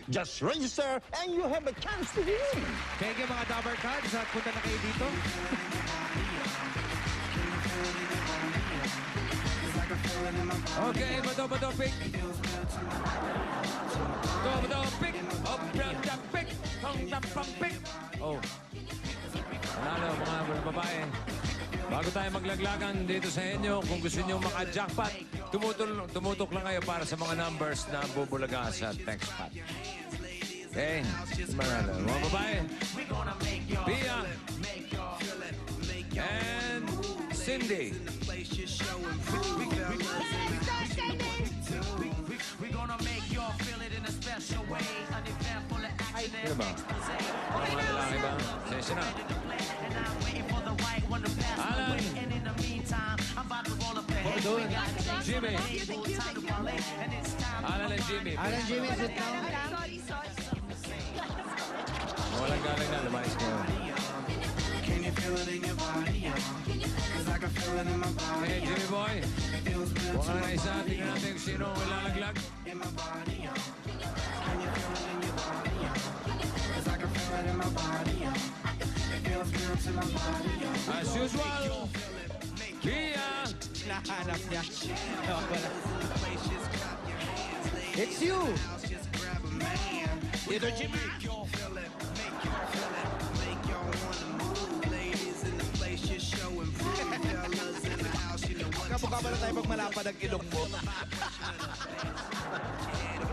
Just register and you have a chance to win. Thank you mga Dabarkads at punta na kayo dito. Okay, bato pick. Bato pick. Up the pick. Pang pick. Oh. Manalo mga babae. Bago tayo maglaglagan dito sa inyo, kung gusto nyo maka-jackpot, tumutok lang kayo para sa mga numbers na bubulaga sa text pad. Okay? Manalo. Mga babae. Pia. And Cindy. Ano ba? Mga lalaki ba? Session na. Alan. Doon. Jimmy. Alan and Jimmy. Alan Jimmy, sit down. galing na, lumayas kayo. Hey, Jimmy Boy. Huwag ka na isa. Tingnan natin kung sino ang ilalaglag. As usual, Pia. Nahanap niya. Wala. It's you! Dito, Jimmy. Kamukha ba na tayo pag malapad ang ilong mo?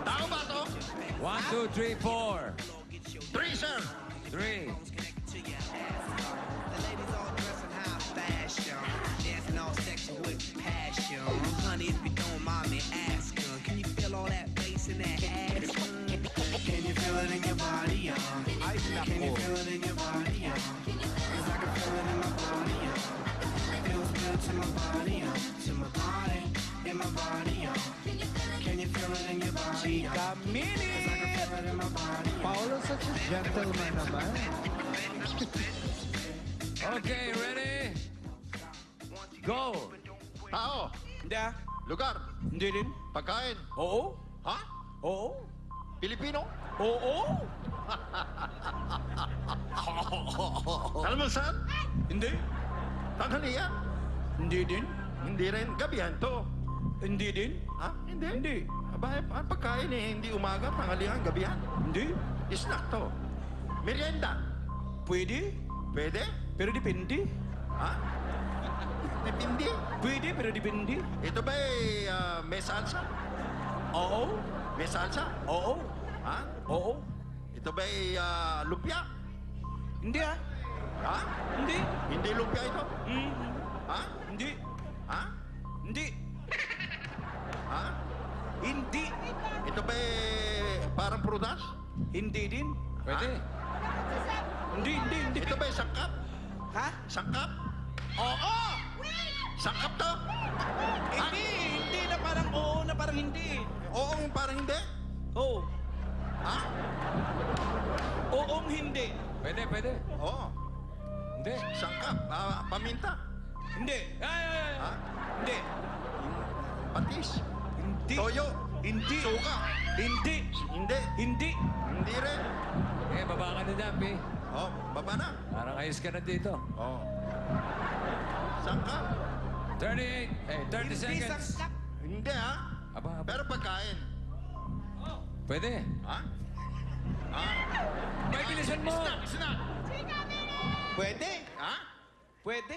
Tao ba to? 1, 2, 3, 4. 3, sir. 3. Honey, if you don't mind me asking, can you feel all that bass in that ass? Can you feel it in your body, Ay, Can you nako. feel it in your body, 'Cause I can feel it in my body, Feels good to my body, to my body, in my body, Can you feel it in your body, Chika Mini! I can feel it in my body. Paolo, such a gentleman naman. Okay, ready? Go! Tao. Hindi ah. Lugar. Hindi din. Pagkain. Oo. Ha? Oo. Pilipino. Oo. Almusal. Hindi. Tanghalian. Hindi din. Hindi rin. Gabihan to. Hindi din. Ha? Hindi. Hindi. Aba, ang pagkain eh, hindi umaga, tanghalian, gabihan. Hindi. Snack to. Merienda. Pwede. Pwede? Pero depende. Ha? Depende. Pwede, pero depende. Ito ba may salsa? Oo. May salsa? Oo. Ha? Oo. Ito ba lumpia? Hindi ah. Ha? Hindi. Hindi lumpia ito? Ha? Hindi. Ha? Hindi. Ha? Hindi. Ito ba parang prutas? Hindi din. Pwede. Hindi. Ito ba sangkap? Ha? Sangkap? Oo. Sangkap to? Hindi na parang oo na parang hindi. Oo, parang hindi? Oo. Ha? Oong hindi. Pwede. Oo. Hindi. Sangkap. Paminta. Hindi. Ha? Hindi. Patis. Hindi. Toyo. Hindi. Suka. Hindi. Hindi. Hindi. Hindi rin. Eh, baba ka na dyan, Pi. Oh, baba na. Parang ayos ka na dito. Oh. Sangkap. 38. Eh, 30 Hindi seconds. sangkap. Hindi ha. Aba. Pero pagkain. Pwede. Ha? Ha? May bilisan mo. Snack. Pwede. Ha? Pwede.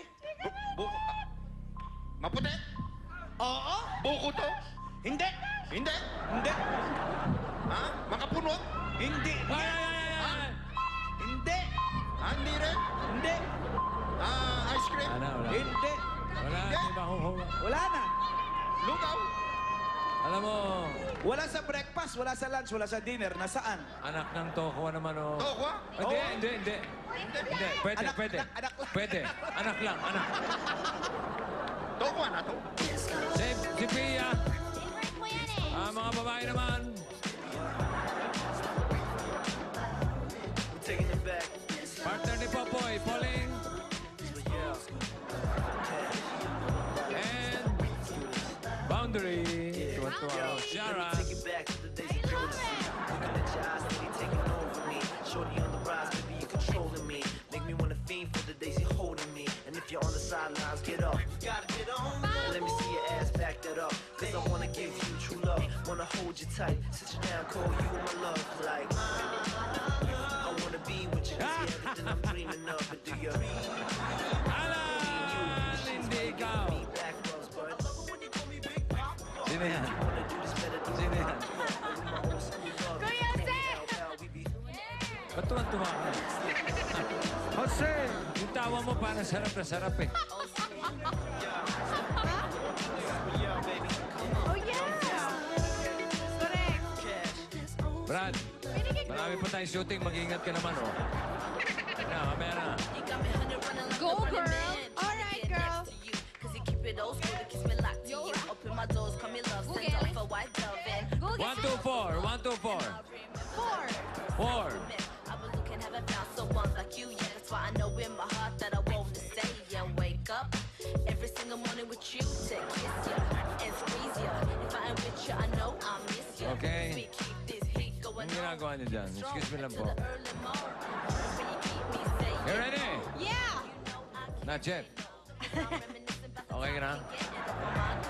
Maputi? Oo. Buko to? Hindi. Hindi. Hindi. Ha? Makapunot? Hindi. Ay! Hindi. Ha? Hindi rin? Hindi. Ice cream? Wala. Hindi. Wala, hindi makukuha. Wala na. Lugaw? Alam mo, Wala sa breakfast, wala sa lunch, wala sa dinner. Nasaan? anak ng Tokwa naman, oh. Tokwa? Hindi, Oo. hindi. Pwede, Anak- pwede. anak lang. Pwede. Anak lang, anak. Tokwa na to? Si Pia. Mga babae naman. Partner ni Popoy, Pauling. And Boundary. Tuwa-tuwa. Sharon. Shorty on the rise, baby, you're controlling me. Make me wanna fiend for the days you're holding me. And if you're on the sidelines, get up. You gotta get on. Let me see your ass back that up. Cause I wanna give you true love. Wanna hold you tight. Sit you down, call you my love. Like, I wanna be with you. Cause you're everything I'm dreaming of. But do you Alan, hindi ikaw. back rubs, but Sino yan? wanna do this better than Sino yan? my old school love. Kuya Jose! We be Ba't tuwa ka? Jose! Yung tawa mo parang sarap na sarap eh. Oh, yeah! Correct! Brad, marami pa tayong shooting. Mag-ingat ka naman, oh. Mamaya na. Go, girl! Alright, girl! Go get 1, 2, 4. 1, 2, 4. 4. 4. Anong ginagawa niyo dyan? Excuse me lang po. You ready? Yeah! Not yet. Okay ka na?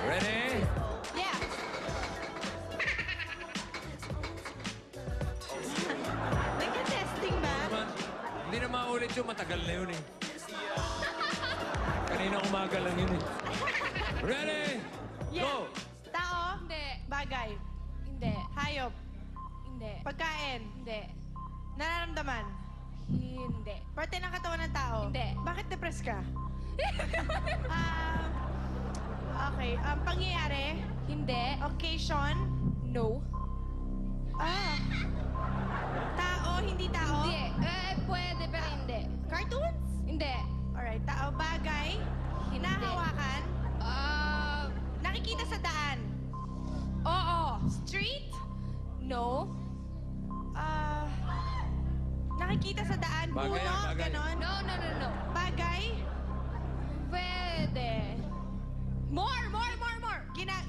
Ready? Yeah! Nagka-testing ba? Hindi na maulit yun. Matagal na yun eh. Kanina umaga lang yun eh. Ready? Yeah. Go! Tao? Hindi. Bagay? Hindi. Hayop? Hindi. Pagkain? Hindi. Nararamdaman? Hindi. Parte ng katawan ng tao? Hindi. Bakit depressed ka? Okay. Pangyayari? Hindi. Occasion? No. Tao? Hindi tao? Hindi. Pwede pero hindi. Cartoons? Hindi. Alright. Tao? Bagay? Hinahawakan? Nakikita sa daan? Oo. Street? No. Nakikita sa daan? Bagay yan, Puno? bagay. Ganon? No. Bagay? Pwede. More.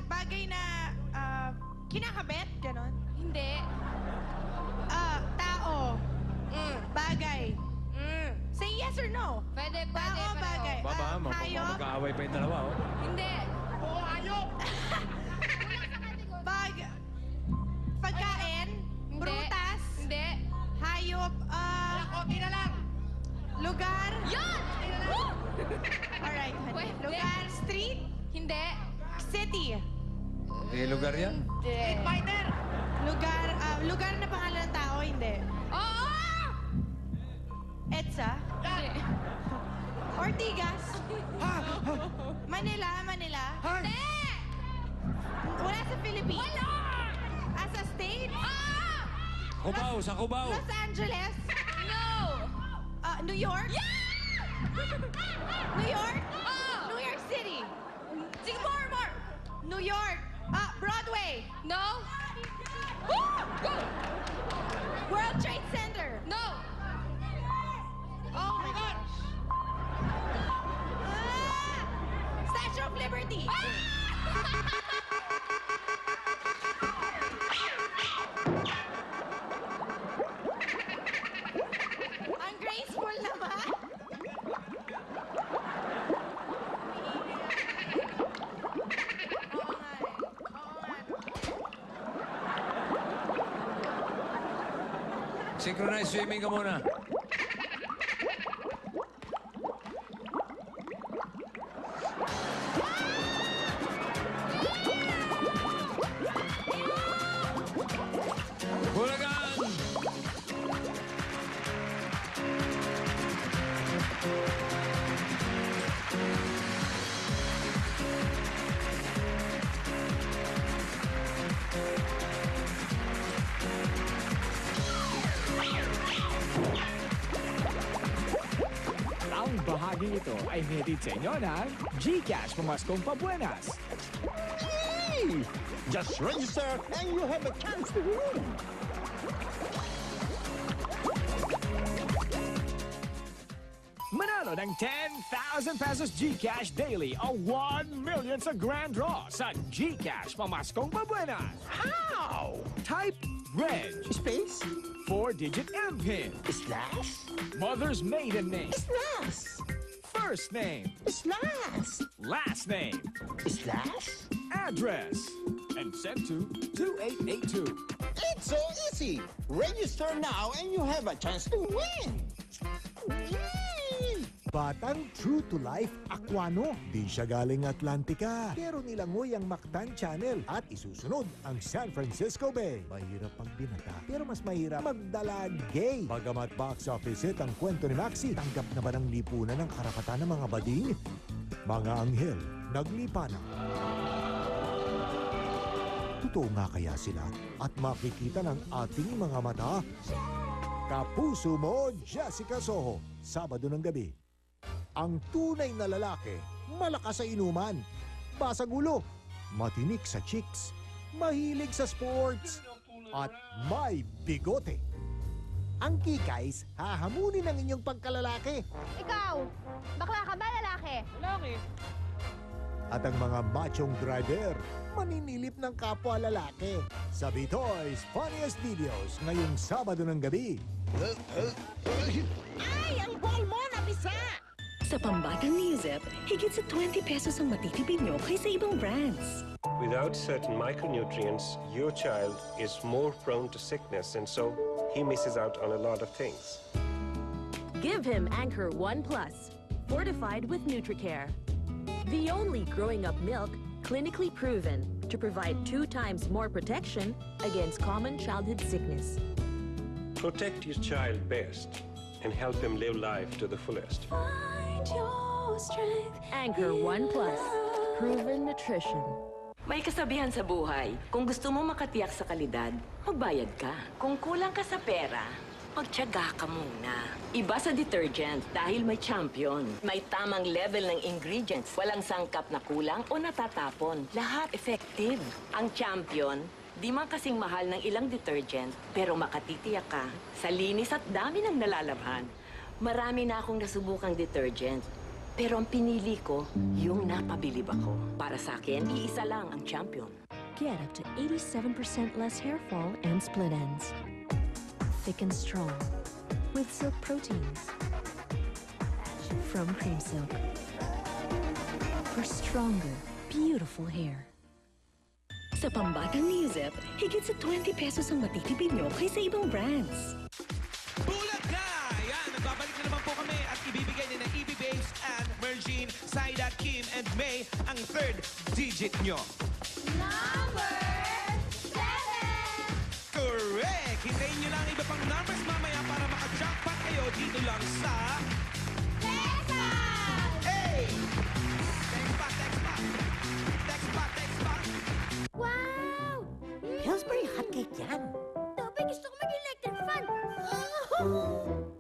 Bagay na kinakabit? Ganon? Hindi. Tao? Bagay? Say yes or no? Pwede. Tao, bagay? Baba, Hayop? magkaaway pa yung dalawa, oh. Hindi. Pagkain? Hindi. Prutas? Hindi. Hayop? Konti na lang. Lugar? Yan! Alright, honey. Pwede. Lugar? Street? Hindi. City? Hindi lugar yan. Hindi. Lugar na pangalan ng tao? Hindi. Oo! EDSA? Hindi. Ortigas? Manila? Hindi! Wala sa Philippines? Wala! As a state? Cubao, sa Cubao. Los Angeles? No! New York? Yeah! New York? Oh! New York City? Sige, more. New York? Broadway? No? Go! World Trade Center? No! Oh my gosh. Statue of Liberty? Ang graceful naman. Synchronized swimming ka muna. Bulagan! Ang bahaging ito ay hatid sa inyo ng GCash Pamaskong Pabuenas. Just register and you have a chance to win. Manalo ng 10,000 pesos GCash daily o 1 million sa grand draw sa GCash Pamaskong Pabuenas. How? Type Reg, Space? 4-digit MPIN, Slash? mother's maiden name, Slash? first name, Slash? last name, Slash? address, and send to 2882. It's so easy. Register now and you have a chance to win. Yay! Batang true to life Aquano. Di siya galing Atlantica. Pero nilangoy ang Mactan Channel at isusunod ang San Francisco Bay. Mahirap pag binata, pero mas mahirap magdala gay. Bagamat box office hit ang kwento ni Maxi, tanggap na ba ng lipunan ng karapatan ng mga bading? Mga anghel, naglipanan. Totoo nga kaya sila at makikita ng ating mga mata? Kapuso mo, Jessica Soho, Sabado ng gabi. Ang tunay na lalaki, malakas sa inuman, basag ulo, matinik sa chicks, mahilig sa sports, at may bigote. Ang Kikays, hahamunin ang inyong pagkalalaki. Ikaw, bakla ka ba lalaki? Lalaki. At ang mga machong driver, maninilip ng kapwa lalaki. Sa Bitoy's Funniest Videos ngayong Sabado ng gabi. Ay, ang ball mo nabisa! Sa pambatang ni Zep, higit sa 20 pesos ang matitipid nyo kaysa ibang brands. Without certain micronutrients, your child is more prone to sickness, and so he misses out on a lot of things. Give him Anchor 1 Plus, fortified with NutriCare. The only growing-up milk clinically proven to provide 2 times more protection against common childhood sickness. Protect your child best and help him live life to the fullest. Find your strength. Anchor 1 Plus, proven nutrition. May kasabihan sa buhay, kung gusto mo makatiyak sa kalidad, magbayad ka. Kung kulang ka sa pera, magtiyaga ka muna. Iba sa detergent dahil may Champion. May tamang level ng ingredients. Walang sangkap na kulang o natatapon. Lahat effective. Ang Champion, di man kasing mahal ng ilang detergent, pero makatitiyak ka sa linis at dami ng nalalabhan. Marami na akong nasubukang detergent. Pero ang pinili ko, yung napabilib ako. Para sa akin, iisa lang ang Champion. Get up to 87% less hair fall and split ends. Thick and strong, with silk proteins. From Cream Silk. For stronger, beautiful hair. Sa pambatang ni Zep, higit sa 20 pesos ang matitipid nyo kaysa ibang brands. Bulaga! Yan, nagbabalik na naman po kami at ibibigay ni na EB Babes and Mergine, Saida, Kim, and May ang 3rd digit nyo. Number 7! Correct! Hintayin nyo lang ang iba pang numbers mamaya para maka-jackpot kayo dito lang sa... Teka! Hey! Text back, text back! Text back, text back! Wow! Pillsbury hotcake yan. Toby, gusto ko maging electric fan!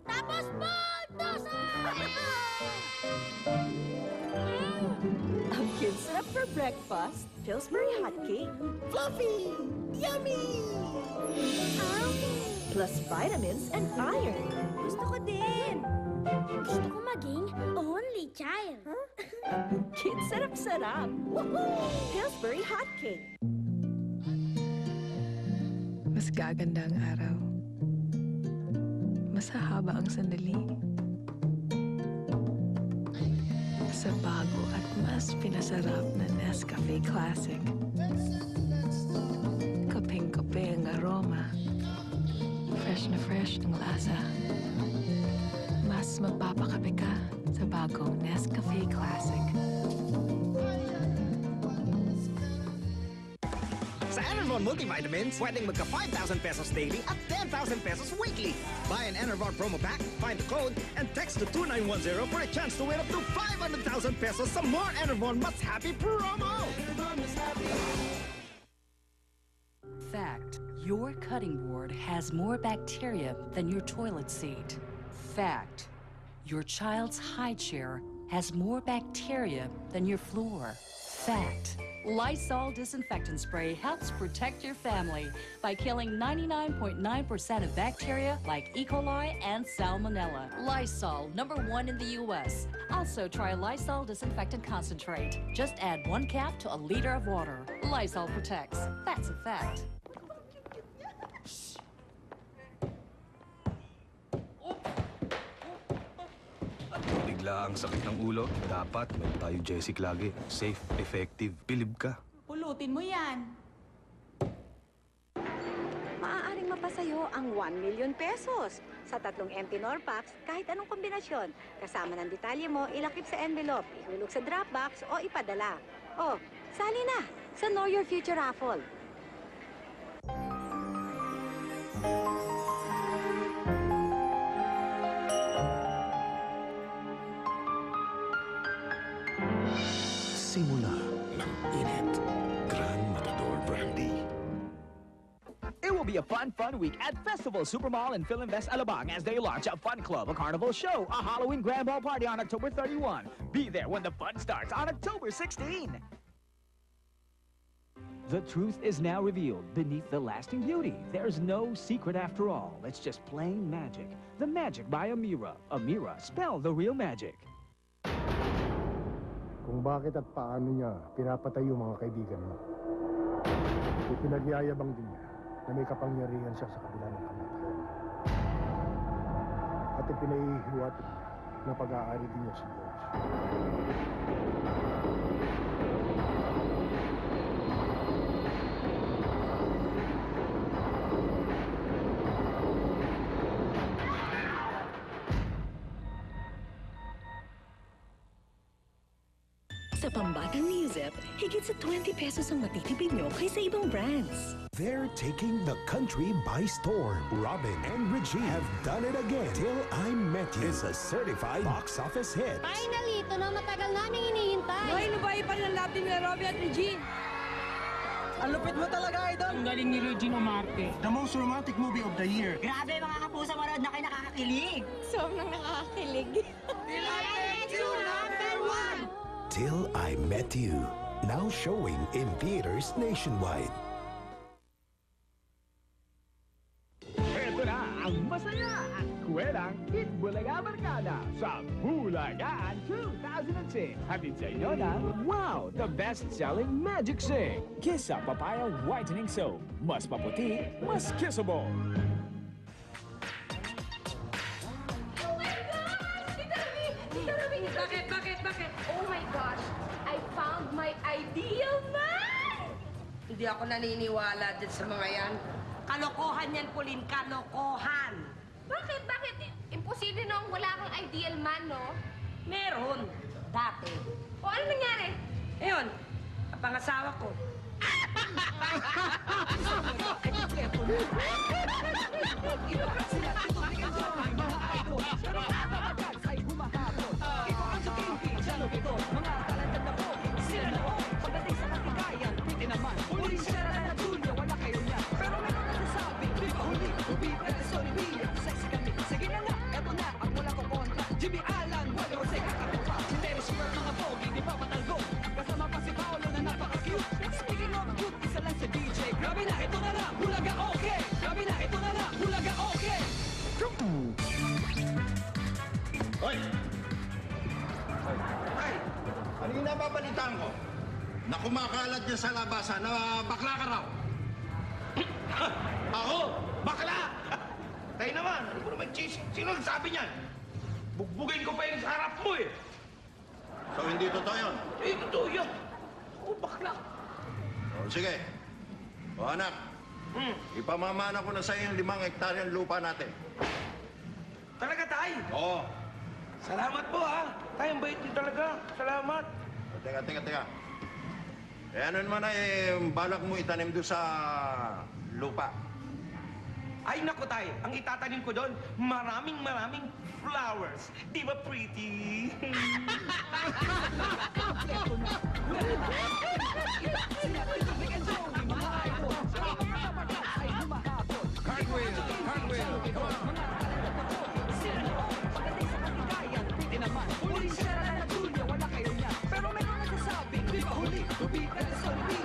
Tapos bulldozer! Ang kids sarap for breakfast, Pillsbury hotcake. Fluffy! Yummy! Plus vitamins and iron. Gusto ko din! Gusto ko maging only child. Kids sarap-sarap. Pillsbury hotcake. Mas gaganda ang araw. Mas hahaba ang sandali. Sa bago at mas pinasarap na Nescafe Classic. Kapeng-kape ang aroma. Fresh na fresh ang lasa. Mas magpapakape ka sa bagong Nescafe Classic. Sa Enervon Multivitamins, pwedeng magka 5,000 pesos daily at 10,000 pesos weekly. Buy an Enervon promo pack, find the code, and text to 2910 for a chance to win up to 500,000 pesos sa more Enervon Mas Happy promo! Fact: your cutting board has more bacteria than your toilet seat. Fact: your child's high chair has more bacteria than your floor. Fact: Lysol disinfectant spray helps protect your family by killing 99.9% of bacteria like E. coli and Salmonella. Lysol, #1 in the U.S. Also try Lysol disinfectant concentrate. Just add 1 cap to a liter of water. Lysol protects. That's a fact. Bigla ang sakit ng ulo, dapat meron tayo Jessic lagi. Safe, effective, bilib ka. Pulutin mo yan. Maaaring mapasayo ang 1 million pesos sa 3 empty Norpax kahit anong kombinasyon. Kasama ng detalye mo, ilakip sa envelope, ihulog sa Dropbox o ipadala. O, sali na sa Know Your Future Raffle. Simula ng init. Gran Matador Brandy. It will be a fun week at Festival Supermall and Philinvest Alabang as they launch a Fun Club, a carnival show, a Halloween grand ball party on October 31. Be there when the fun starts on October 16. The truth is now revealed beneath the lasting beauty. There's no secret after all. It's just plain magic. The Magic by Amira. Amira, spell the real magic. kung bakit at paano niya pinapatay yung mga kaibigan mo. Ipinagyayabang din niya na may kapangyarihan siya sa kabila ng kamatayan. At ipinahihiwatig niya na pag-aari din niya si George. Sa Pambatang Newsep, higit sa 20 pesos ang matitipid nyo kaysa ibang brands. They're taking the country by storm. Robin and Regine have done it again. Till I Met You is a certified box office hit. Finally, ito na matagal naming hinihintay. Hoy, nubay pa ng love team ni Robby at Regine. Ang lupit mo talaga, Idol. Ang galing ni Regine Umarte. The most romantic movie of the year. Grabe, mga kapusa manood na kayo nakakakilig. Sobrang nakakakilig. Till I Met You #1. Till I Met You. Now showing in theaters nationwide. Ito na ang masaya at kwelang Itbulaga Barkada sa Bulagaan 2006. Hatid sa inyo ng Wow! The best-selling Magic Sing. Kissa Papaya Whitening Soap. Mas paputi, mas kissable. Bakit? Oh my gosh! I found my ideal man! Hindi ako naniniwala din sa mga yan. Kalokohan yan, Pauline. Kalokohan! Bakit? Imposible nung wala kang ideal man, no? Meron. Dati. O ano nangyari? Ngayon, ang pangasawa ko. Jimmy Alan, wala ko sa kakatuwa. Si Terry Schumer, mga pogi, di pa matalgo. Kasama pa si Paolo na napaka-cute. Speaking of cute, isa lang si DJ. Grabe na, ito na na, hulaga okay. Grabe na, ito na na, hulaga okay. Hoy! Ay! Ano yung nababalitaan ko? Na kumakalat niya sa labasan na bakla ka raw. Ako? Bakla! Tayo naman, ano mo naman, cheese? Sino nagsabi niyan? Bugbugin ko pa yung sa harap mo eh. So hindi totoo yun? Eh, totoo yun. Oo, bakla. O sige. O anak, ipamamana ko na sa iyo yung 5 hektaryang lupa natin. Talaga, Tay? Oo. Salamat po, ha? Tay, ang bait niyo talaga. Salamat. O, teka. Eh ano naman balak mo itanim doon sa lupa? Ay, naku, Tay. Ang itatanim ko doon, maraming flowers. Di ba pretty? Cartwheel! Come on! Pero meron nagsasabing, di ba huli? Tubig at solid.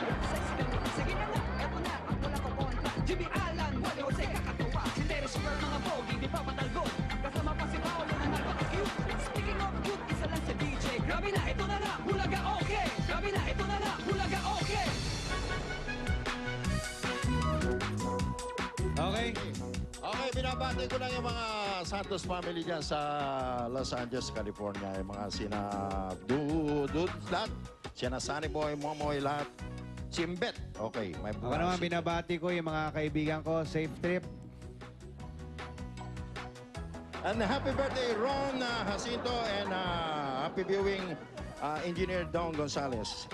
Sige na nga, eto na, ang wala ko kontra. Jimmy Alan, wala ko sa kakatuwa. Si Terry Schumer, mga pogi, di pa matalgo. Kasama pa si Paolo na napaka-cute. Speaking of cute, isa lang si DJ. Grabe na, ito na na, hulaga okay. Grabe na, ito na na, hulaga okay. Okay, binabati ko lang yung mga Santos family dyan sa Los Angeles, California. Yung mga sina Dudut, lahat. Sina Sunny Boy, Momoy, lahat. Simbet. Okay, may Ako naman binabati ko yung mga kaibigan ko. Safe trip. And happy birthday, Ron Jacinto, and happy viewing, Engineer Don Gonzalez.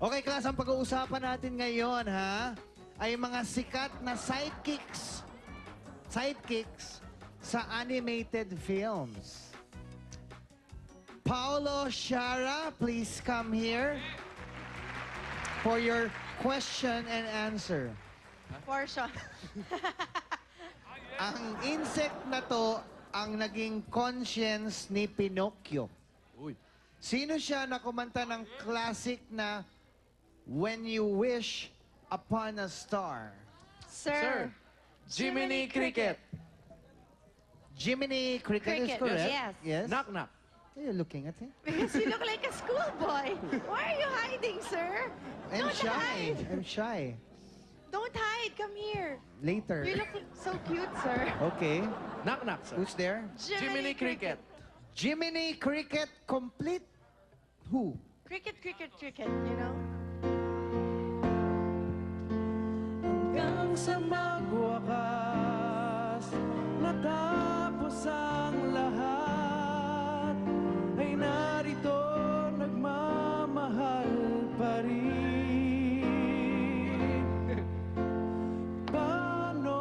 Okay, class, ang pag-uusapan natin ngayon, ha, ay mga sikat na sidekicks sa animated films. Paolo Shara, please come here for your question and answer. Portion. Ang insect na to ang naging conscience ni Pinocchio. Sino siya na kumanta ng classic na When You Wish Upon a Star? Sir. Jiminy Cricket. Jiminy Cricket is correct. Yes. Knock knock. Are you looking at him? Because you look like a schoolboy. Why are you hiding, sir? I'm Don't shy. hide. I'm shy. Don't hide. Come here. Later. You look so cute, sir. Okay. Knock, knock, sir. Who's there? Jiminy Cricket. Jiminy Cricket complete. Who? Cricket, you know? Hanggang sa magwakas, natapos ang lahat, ay narito nagmamahal pa rin. Paano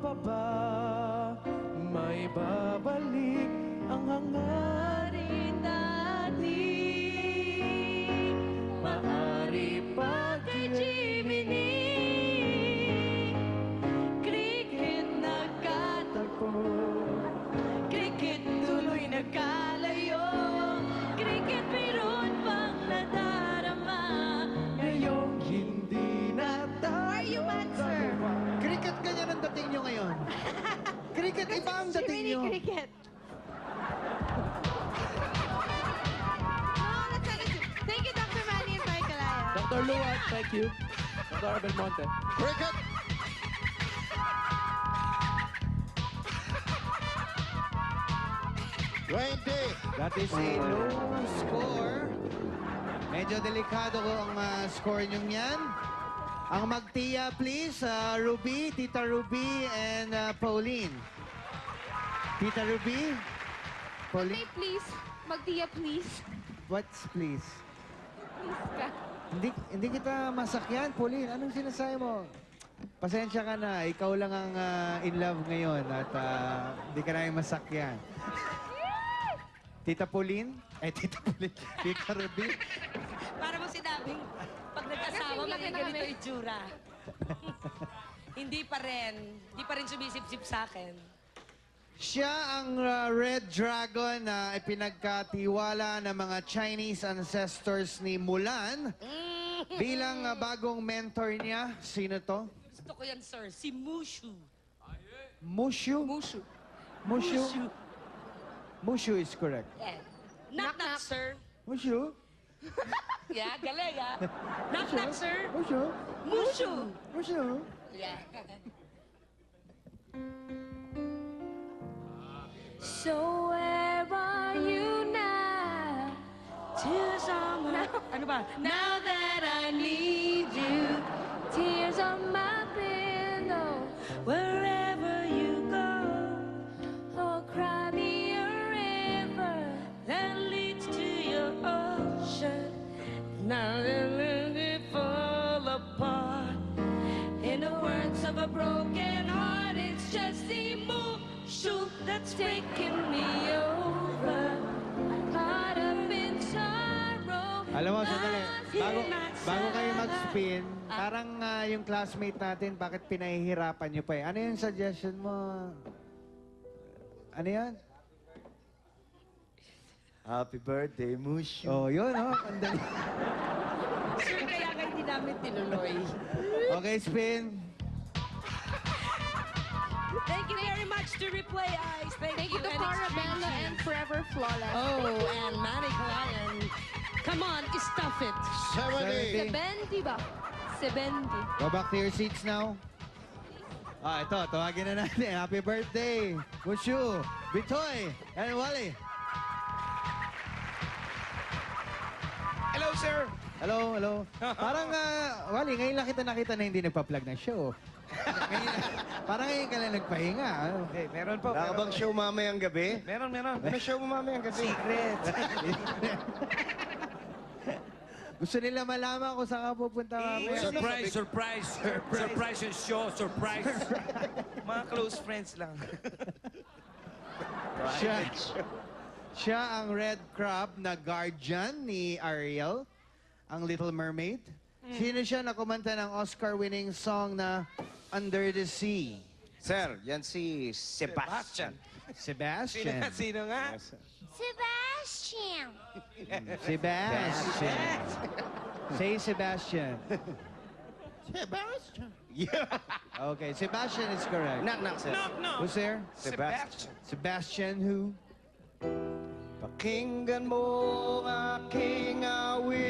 pa ba may babalik ang hangarin natin? Maari pa kay Jiminy Cricket nagkatagpo, Cricket tuloy nagkalayo, Cricket mayroon pang nadarama, ngayong hindi na Are you mad, sir? Cricket, ganyan ang dating nyo ngayon. Cricket, iba ang dating Jiminy nyo. Cricket. No, that's not it. Thank you, Dr. Manny and Mike Alaya. Dr. Luat, thank you. Dr. Belmonte. Cricket! That is a low score. Medyo delikado ko ang score nyo yan. Ang magtiya, please. Ruby, Tita Ruby, and Pauline. Tita Ruby? Pauline? Please, magtiya please. What's please? Please ka. Hindi kita masakyan, Pauline. Anong sinasabi mo? Pasensya ka na. Ikaw lang ang in love ngayon at hindi ka na yung masakyan. Tita Pauline? Tita Pauline. Tita Ruby? Para mo sinabing, pag nagkasawa, maging ganito itsura. Hindi pa rin sumisip-sip sa akin. Siya ang Red Dragon na ipinagkatiwala ng mga Chinese ancestors ni Mulan. Bilang bagong mentor niya, sino to? Gusto ko yan, sir. Si Mushu. Mushu? Mushu. Mushu? Mushu is correct. Yeah. Knock, knock, sir. Mushu? Yeah, galing, ah. Knock, knock, sir. Mushu? Mushu. Mushu? Yeah. So where are you now? Tears on my... Ano ba? Now that I need you, tears on my pillow. Wherever you go, Oh, cry me a river. that leads to your ocean. Now let it fall apart. In the words of a broken heart, it's just emotion that's taking me over. Caught up in sorrow. Alam mo, sandali. Bago kayo mag-spin, parang yung classmate natin, bakit pinahihirapan nyo pa eh? Ano yung suggestion mo? Ano yan? Happy birthday, Mushu. Oh, yun, oh. Ang dali. Sir, kaya kayo hindi namin tinuloy. Okay, spin. Thank you very much to Replay Eyes. Thank you to Carabella and Forever Flawless. Oh, and Manny Calayan. Come on, stuff it. 70. 70 ba? 70. Go back to your seats now. Ito, tawagin na natin. Happy birthday, Mushu, Bitoy, and Wally. Hello, sir. Hello. Parang, Wally, ngayon lang kita nakita na hindi nagpa-plug ng show. Parang ngayon ka lang nagpahinga. Meron po. Wala ka bang show mamayang gabi? Meron. Ano show mo mamayang gabi? Secret. Gusto nila malaman kung saan ka pupunta mamaya. Surprise yung show. Surprise. Mga close friends lang. Siya ang red crab na guardian ni Ariel, ang Little Mermaid. Sino siya na kumanta ng Oscar-winning song na Under the Sea? Sir, yan si Sebastian. Sebastian. Sino nga? Sebastian! Sebastian. Say Sebastian. Sebastian. Yeah. Okay, Sebastian is correct. Knock, knock, sir. No. Who's there? Sebastian. Sebastian who? Pakinggan mo ang aking awitin,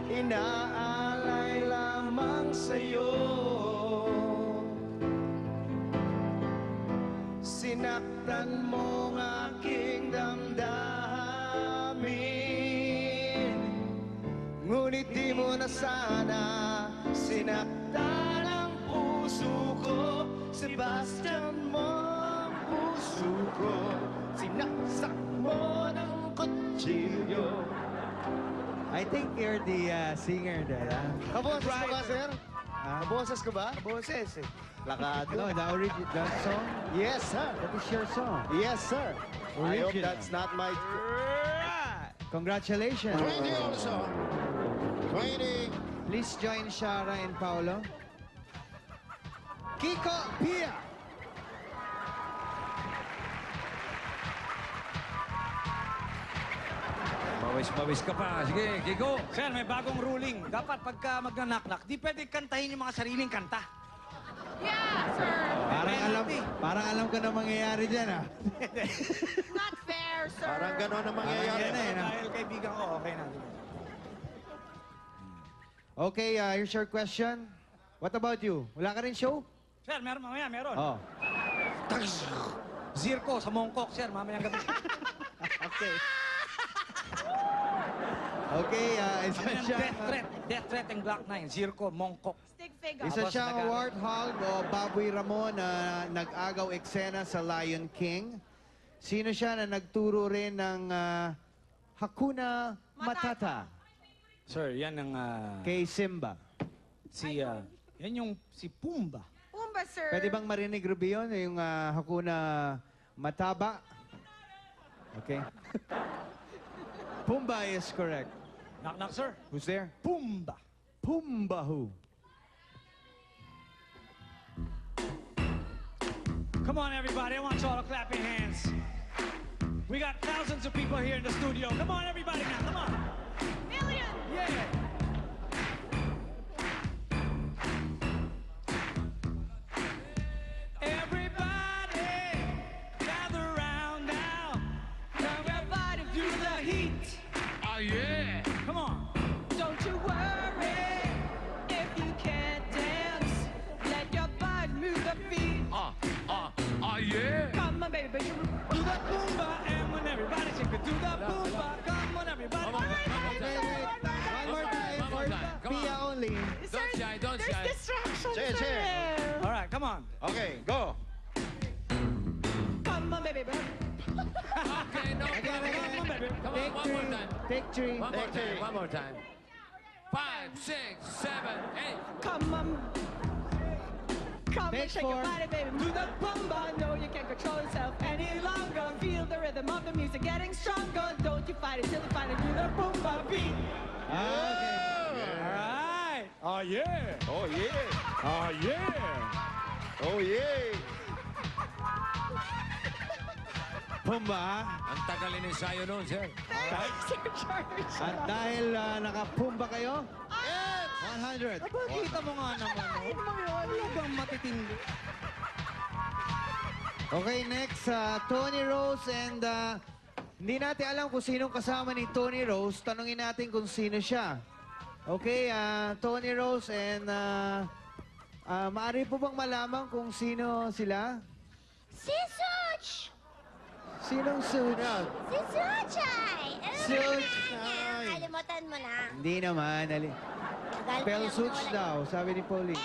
inaalay lamang sa'yo. Sinaktan mo ang aking damdamin, ngunit di mo na sana sinaktan ang puso ko. Sebastian mo ang puso ko, sinaksak mo ng kutsilyo. I think you're the singer there, ha? Kaboses ka ba, sir? Kaboses ka ba? Boses, eh. Lakado. No, the original that song? Yes, sir. That is your song. Yes, sir. I hope Original. that's not my... Congratulations. 20 also. 20. Please join Shara and Paolo. Kiko Pia. Mawis ka pa. Sige, Kiko. Sir, may bagong ruling. Dapat pagka magnanaknak, di pwede kantahin yung mga sariling kanta. Parang alam ko na mangyayari dyan, ha? Not fair, sir. Parang gano'n ang mangyayari. Dahil kaibigan ko, okay na. Okay, here's your question. What about you? Wala ka rin show? Sir, meron mamaya, meron. Oh. Zirko sa Mongkok, sir, mamayang gabi. Okay. Okay, isa Kami ng siya. Death threat ang Black 9, Zirko, Mongkok. Stick figure. Isa Tapos siyang nag- warthog o baboy Ramon na nag-agaw eksena sa Lion King. Sino siya na nagturo rin ng Hakuna Matata Sir, yan ang kay Simba? yan yung si Pumba. Pumba, sir. Pwede bang marinig, Ruby, yun? Yung Hakuna Mataba? Okay. Pumba is correct. Knock, knock, sir. Who's there? Pumba. Pumba who? Come on, everybody. I want you all to clap your hands. We got thousands of people here in the studio. Come on, everybody now. Come on. Million. Yeah. Everybody, gather round now. Everybody feel the heat. Oh, yeah. Come on. Don't you worry if you can't dance. Let your body move the feet. Oh, yeah. Come on, baby. Do the boomba. And when everybody shake it, do the boomba. Come on, everybody. One more time One more for time. Come Pia on. only. Don't shy, don't There's shy. distractions Say it, say it. there. All right, come on. Okay, go. Come on, baby. Okay, no problem. Come on, baby. Come on, one more time. Take three. One more time, one more time. 5, 6, 7, 8. Come on. Come Take and shake your four. body, baby. Do the boomba. No, you can't control yourself any longer. Feel the rhythm of the music getting stronger. Don't you fight it till you find it. Do the boomba beat. Okay. All right. Oh, yeah. Oh, yeah. Oh, yeah. Oh, yeah. Pumba, ha? Ang tagal in-ensayo noon, sir. Sir George. At dahil nakapumba kayo, 100. Kita mo nga naman. Wala bang matitindi? Okay, next, Tony Rose and hindi natin alam kung sinong kasama ni Tony Rose. Tanungin natin kung sino siya. Okay, Tony Rose and maaari po bang malaman kung sino sila? Si Such! Sinong sunod? Si Suchay! Suchay! Kalimutan mo na. Hindi naman. Spell Such daw, sabi ni Pauline.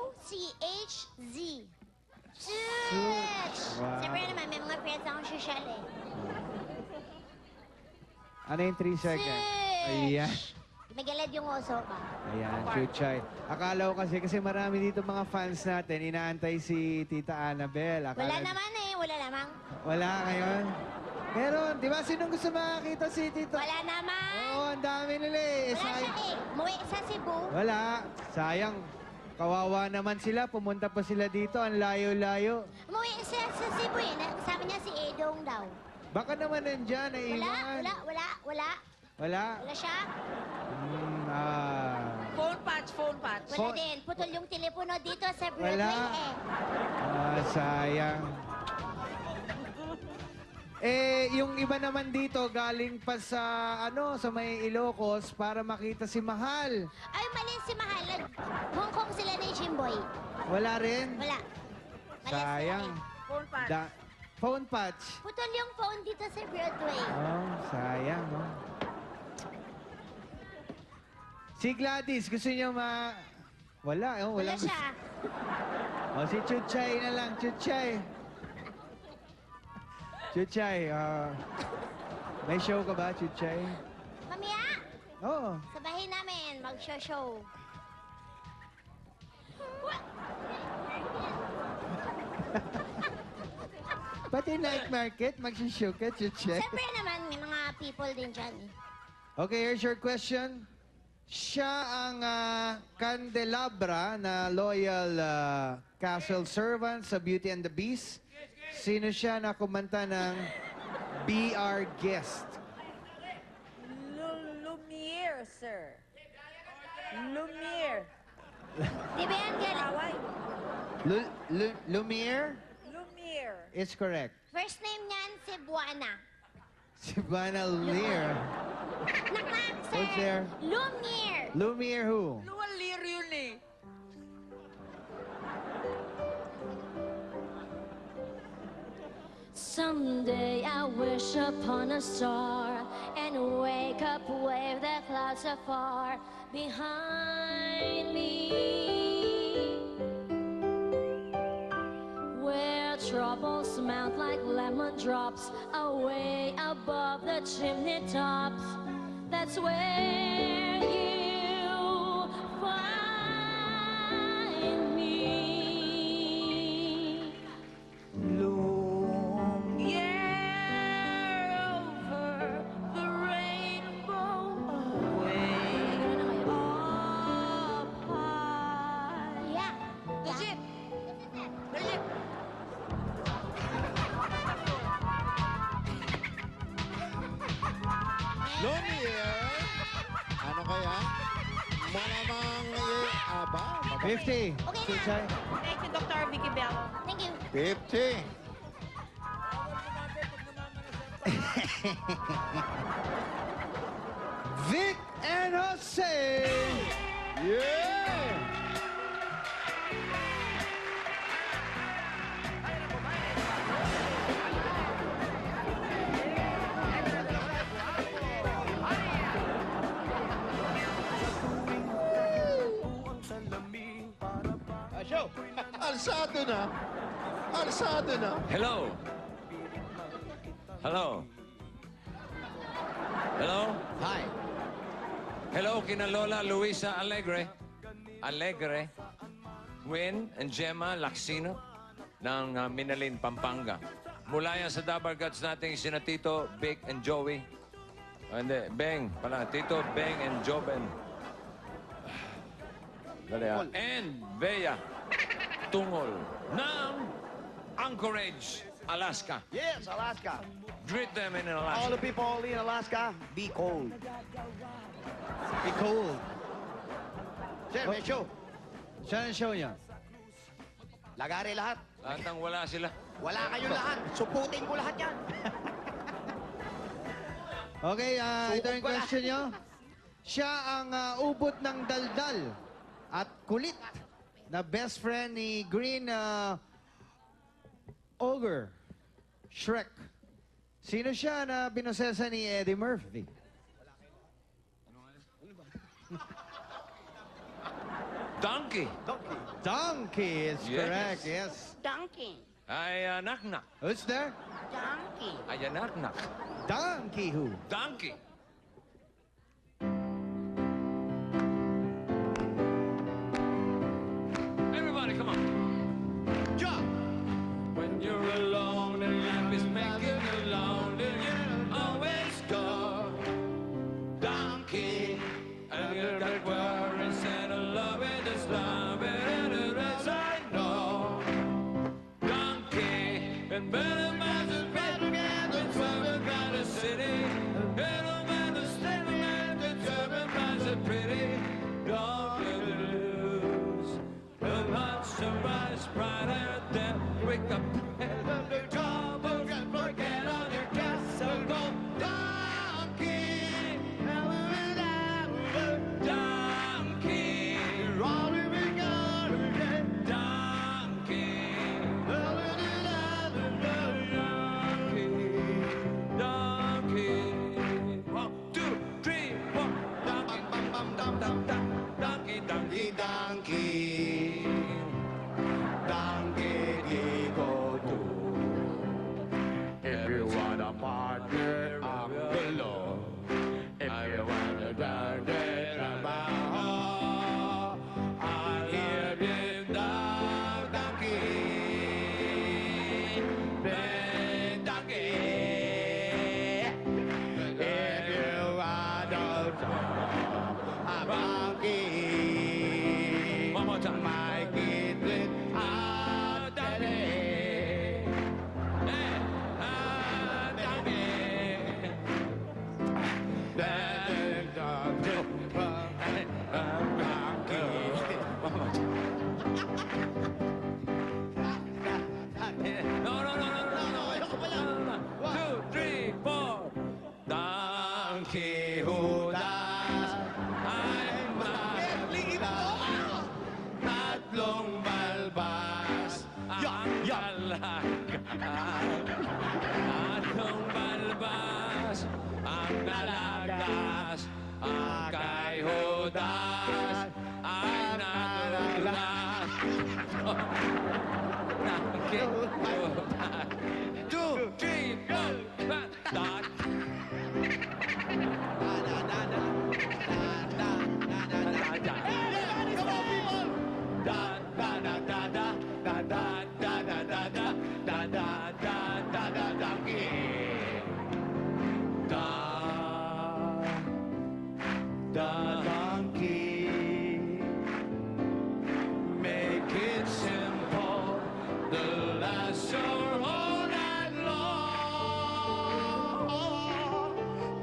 S-O-O-C-H-Z. Such. Such! Wow. Siyempre naman, may mga friends akong social eh. Ano yung 3 seconds? Ayan. May galad yung oso ka. Ayan, Chuchay. Akala ko kasi marami dito mga fans natin, inaantay si Tita Annabel. Wala naman eh, wala namang. Wala ngayon? Meron, di ba? Sinong gusto makakita si Tita? Wala naman. Oo, ang dami nila eh. Wala siya eh. Muwi sa Cebu. Wala. Sayang. Kawawa naman sila. Pumunta pa sila dito. Ang layo-layo. Muwi siya sa Cebu eh. Sabi niya si Edong daw. Baka naman nandyan, naiwan. Wala. Wala? Wala siya? Phone patch. Wala din. Putol yung telepono dito sa Wala. Broadway eh. Sayang. yung iba naman dito galing pa sa sa may Ilocos para makita si Mahal. Ay, mali si Mahal. Hong Kong sila ni Jimboy. Wala rin? Wala. Sayang. Phone patch. Phone patch. Putol yung phone dito sa Broadway. Oh, sayang, no? Si Gladys, gusto niyo Wala, Wala siya. Si Chuchay na lang, Chuchay. Chuchay, may show ka ba, Chuchay? Mamaya, Oo. sa bahay namin, mag-show. Pati night market, magsishow ka, Chuchay. Siyempre naman, may mga people din dyan. Okay, here's your question. Siya ang candelabra na loyal castle servant sa Beauty and the Beast. Sino siya na kumanta ng Be Our Guest? Lumiere, sir. Lumiere. Di ba yan, Away. Lumiere? Lumiere. It's correct. First name niyan, si Buana. Si Buana Lumiere. Naknak, sir. Who's there? Lumiere. Lumiere who? Luwalir yun eh. Someday I wish upon a star and wake up where the clouds are far behind me, where troubles mount like lemon drops away above the chimney tops. That's where you find me. Over the rainbow, way up high. Yeah. The jeep. The jeep. Lumiere. Ano kaya? Malamang aba. 50. Okay Chuchay. Thank you, Dr. Vicky Bello. Thank you. 50. Vic and Jose. Yeah! Show. Alsado na. Alsado na. Hello. Hello. Hello. Hi. Hello, kina Lola Luisa Alegre. Alegre. Win and Gemma Lacsino ng Minalin, Pampanga. Mula yan sa Dabar Gods nating sina Tito, Big and Joey. Hindi, Beng pala. Tito, Beng and Joben. Dali ah. And Bea Tungol ng Anchorage, Alaska. Yes, Alaska. Greet them in All Alaska. the people in Alaska, be cold. Be cold. Sir, may show. Saan ang show niya? Lagari lahat. Lahat ng wala sila. Wala kayo lahat. Suputin ko lahat yan. Okay, ito yung Wala. question nyo. Siya ang ubot ng daldal at kulit na best friend ni Green Ogre, Shrek. Sino siya na binosesa ni Eddie Murphy? Donkey. Donkey is Yes. correct, yes. Donkey. Ay, naknak. Who's there? Donkey. Ay, naknak. Donkey who? Donkey. Everybody, come on. Jump. When you're alone and life is making you lonely, you always go donkey. And you got worries and a love it is love it is as I know. Donkey and better man is better than the city. partner ang gulo. If you wanna dare trabaho, I'll hear you donkey. If you wanna one more time. My kid without daddy. Two, three, four. Donkey Judas ay magdala tatlong balbas ang dalaga. Tatlong balbas ang dalagas. Ang kay Judas ay nadulas. Donkey Judas. 2, 3, 4. Make it simple, the last are all night long.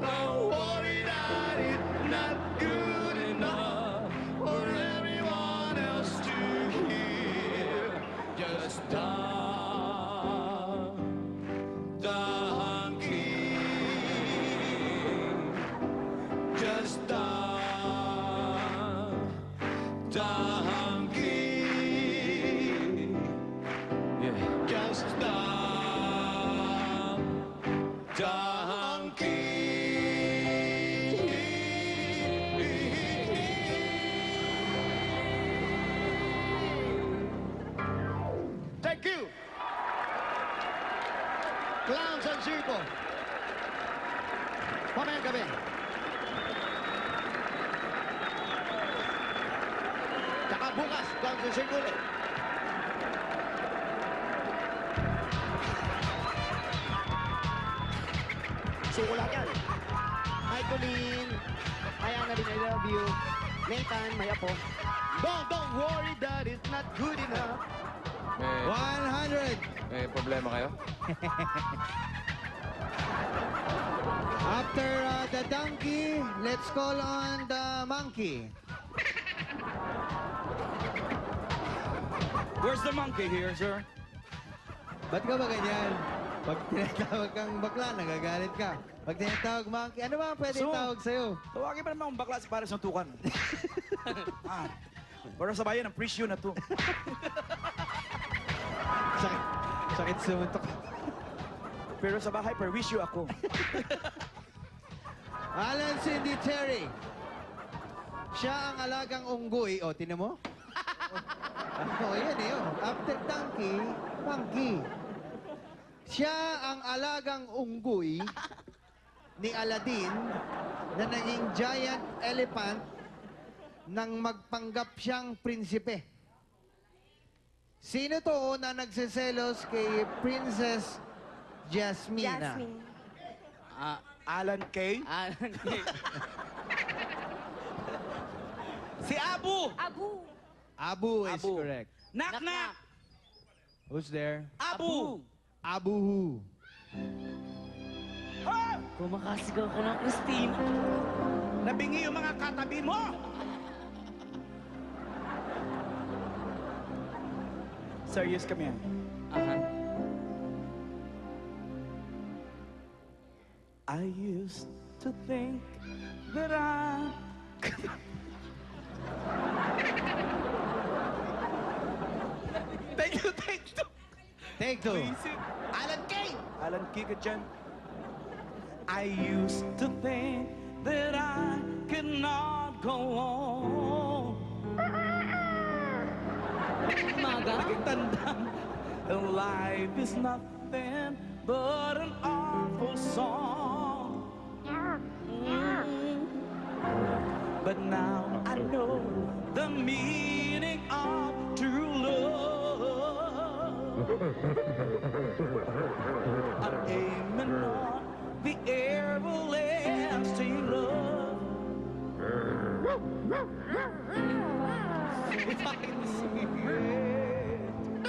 Don't worry that it's not good enough for everyone else to hear. Just donkey. Just donkey. Yeah. Just Thank you! Clowns and Circo. Mamayang gabi. Tsaka bukas, Clowns and Circo ulit. Suko lahat yan. Hi, Colleen. Hi, Annalyn, I love you. Nathan, may apo. Don't worry that it's not good enough. 100. May problema kayo? After the donkey, let's call on the monkey. Where's the monkey here, sir? Ba't ka ba ganyan? Pag tinatawag kang bakla, nagagalit ka. Pag tinatawag monkey, ano ba ang pwede tawag sa'yo? Tawagin pa naman akong bakla si Paris ng tukan. Pero sa bayan, ang presyo na to. Sakit sumuntok. Pero sa bahay, perwisyo ako. Alan Cindy Terry. Siya ang alagang unggoy. O, tinan mo? Yan eh. After donkey, monkey. Siya ang alagang unggoy ni Aladdin na naging giant elephant nang magpanggap siyang prinsipe. Sino to na nagsiselos kay Princess Jasmina? Alan Kay? Alan Kay. Si Abu! Abu is correct. Knock, knock! Who's there? Abu! Abu who? Kumakasigaw ka ng Christina. Nabingi yung mga katabi mo! Serious kami yan. I used to think that I... Take two. Take two. Alan Kay! Alan Kay ka dyan. I used to think that I could not go on. Maga? Naging tandang, life is nothing but an awful song. But now I know the meaning of true love. I'm aiming on the everlasting love. If I can see it, I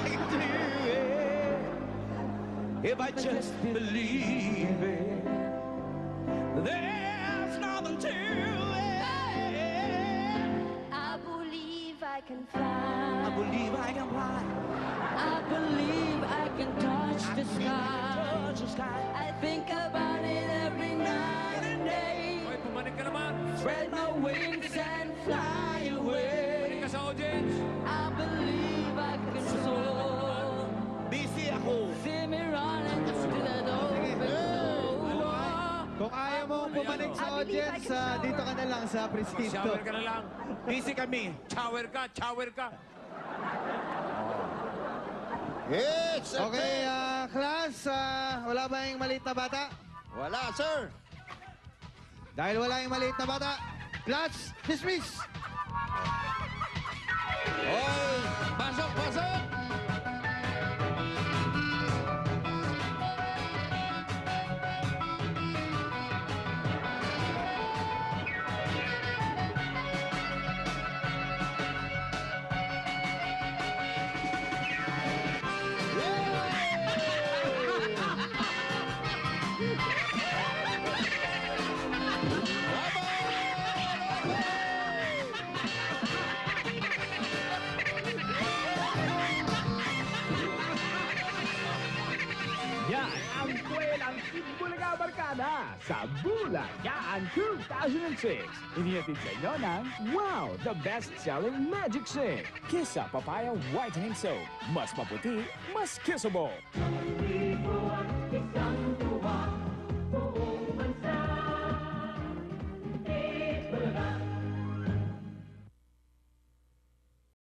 can do it. If I just believe it, there's nothing to it. I believe I can fly. I believe I can fly. I believe I can touch the sky. I think about it every night and day. Hoy, pumanig ka naman. Spread my wings and fly away. Pumanig ka sa audience. I believe I can soar. Busy ako. See me running to that open door. Kung ayaw mong pumanig sa audience, dito ka na lang sa presinto. Shower ka na lang. Busy kami. Shower ka, shower ka. It's a Okay, class, wala ba yung maliit na bata? Wala, sir. Dahil wala yung maliit na bata, class, dismiss! Oy, pasok, pasok! Yan ang kwelang Bulaga Barkada sa Bulagaan 2006. Inihatid sa inyo ng Wow, the best-selling Magic Sink. Kissa Papaya Whitening Soap. Mas maputi, mas kissable.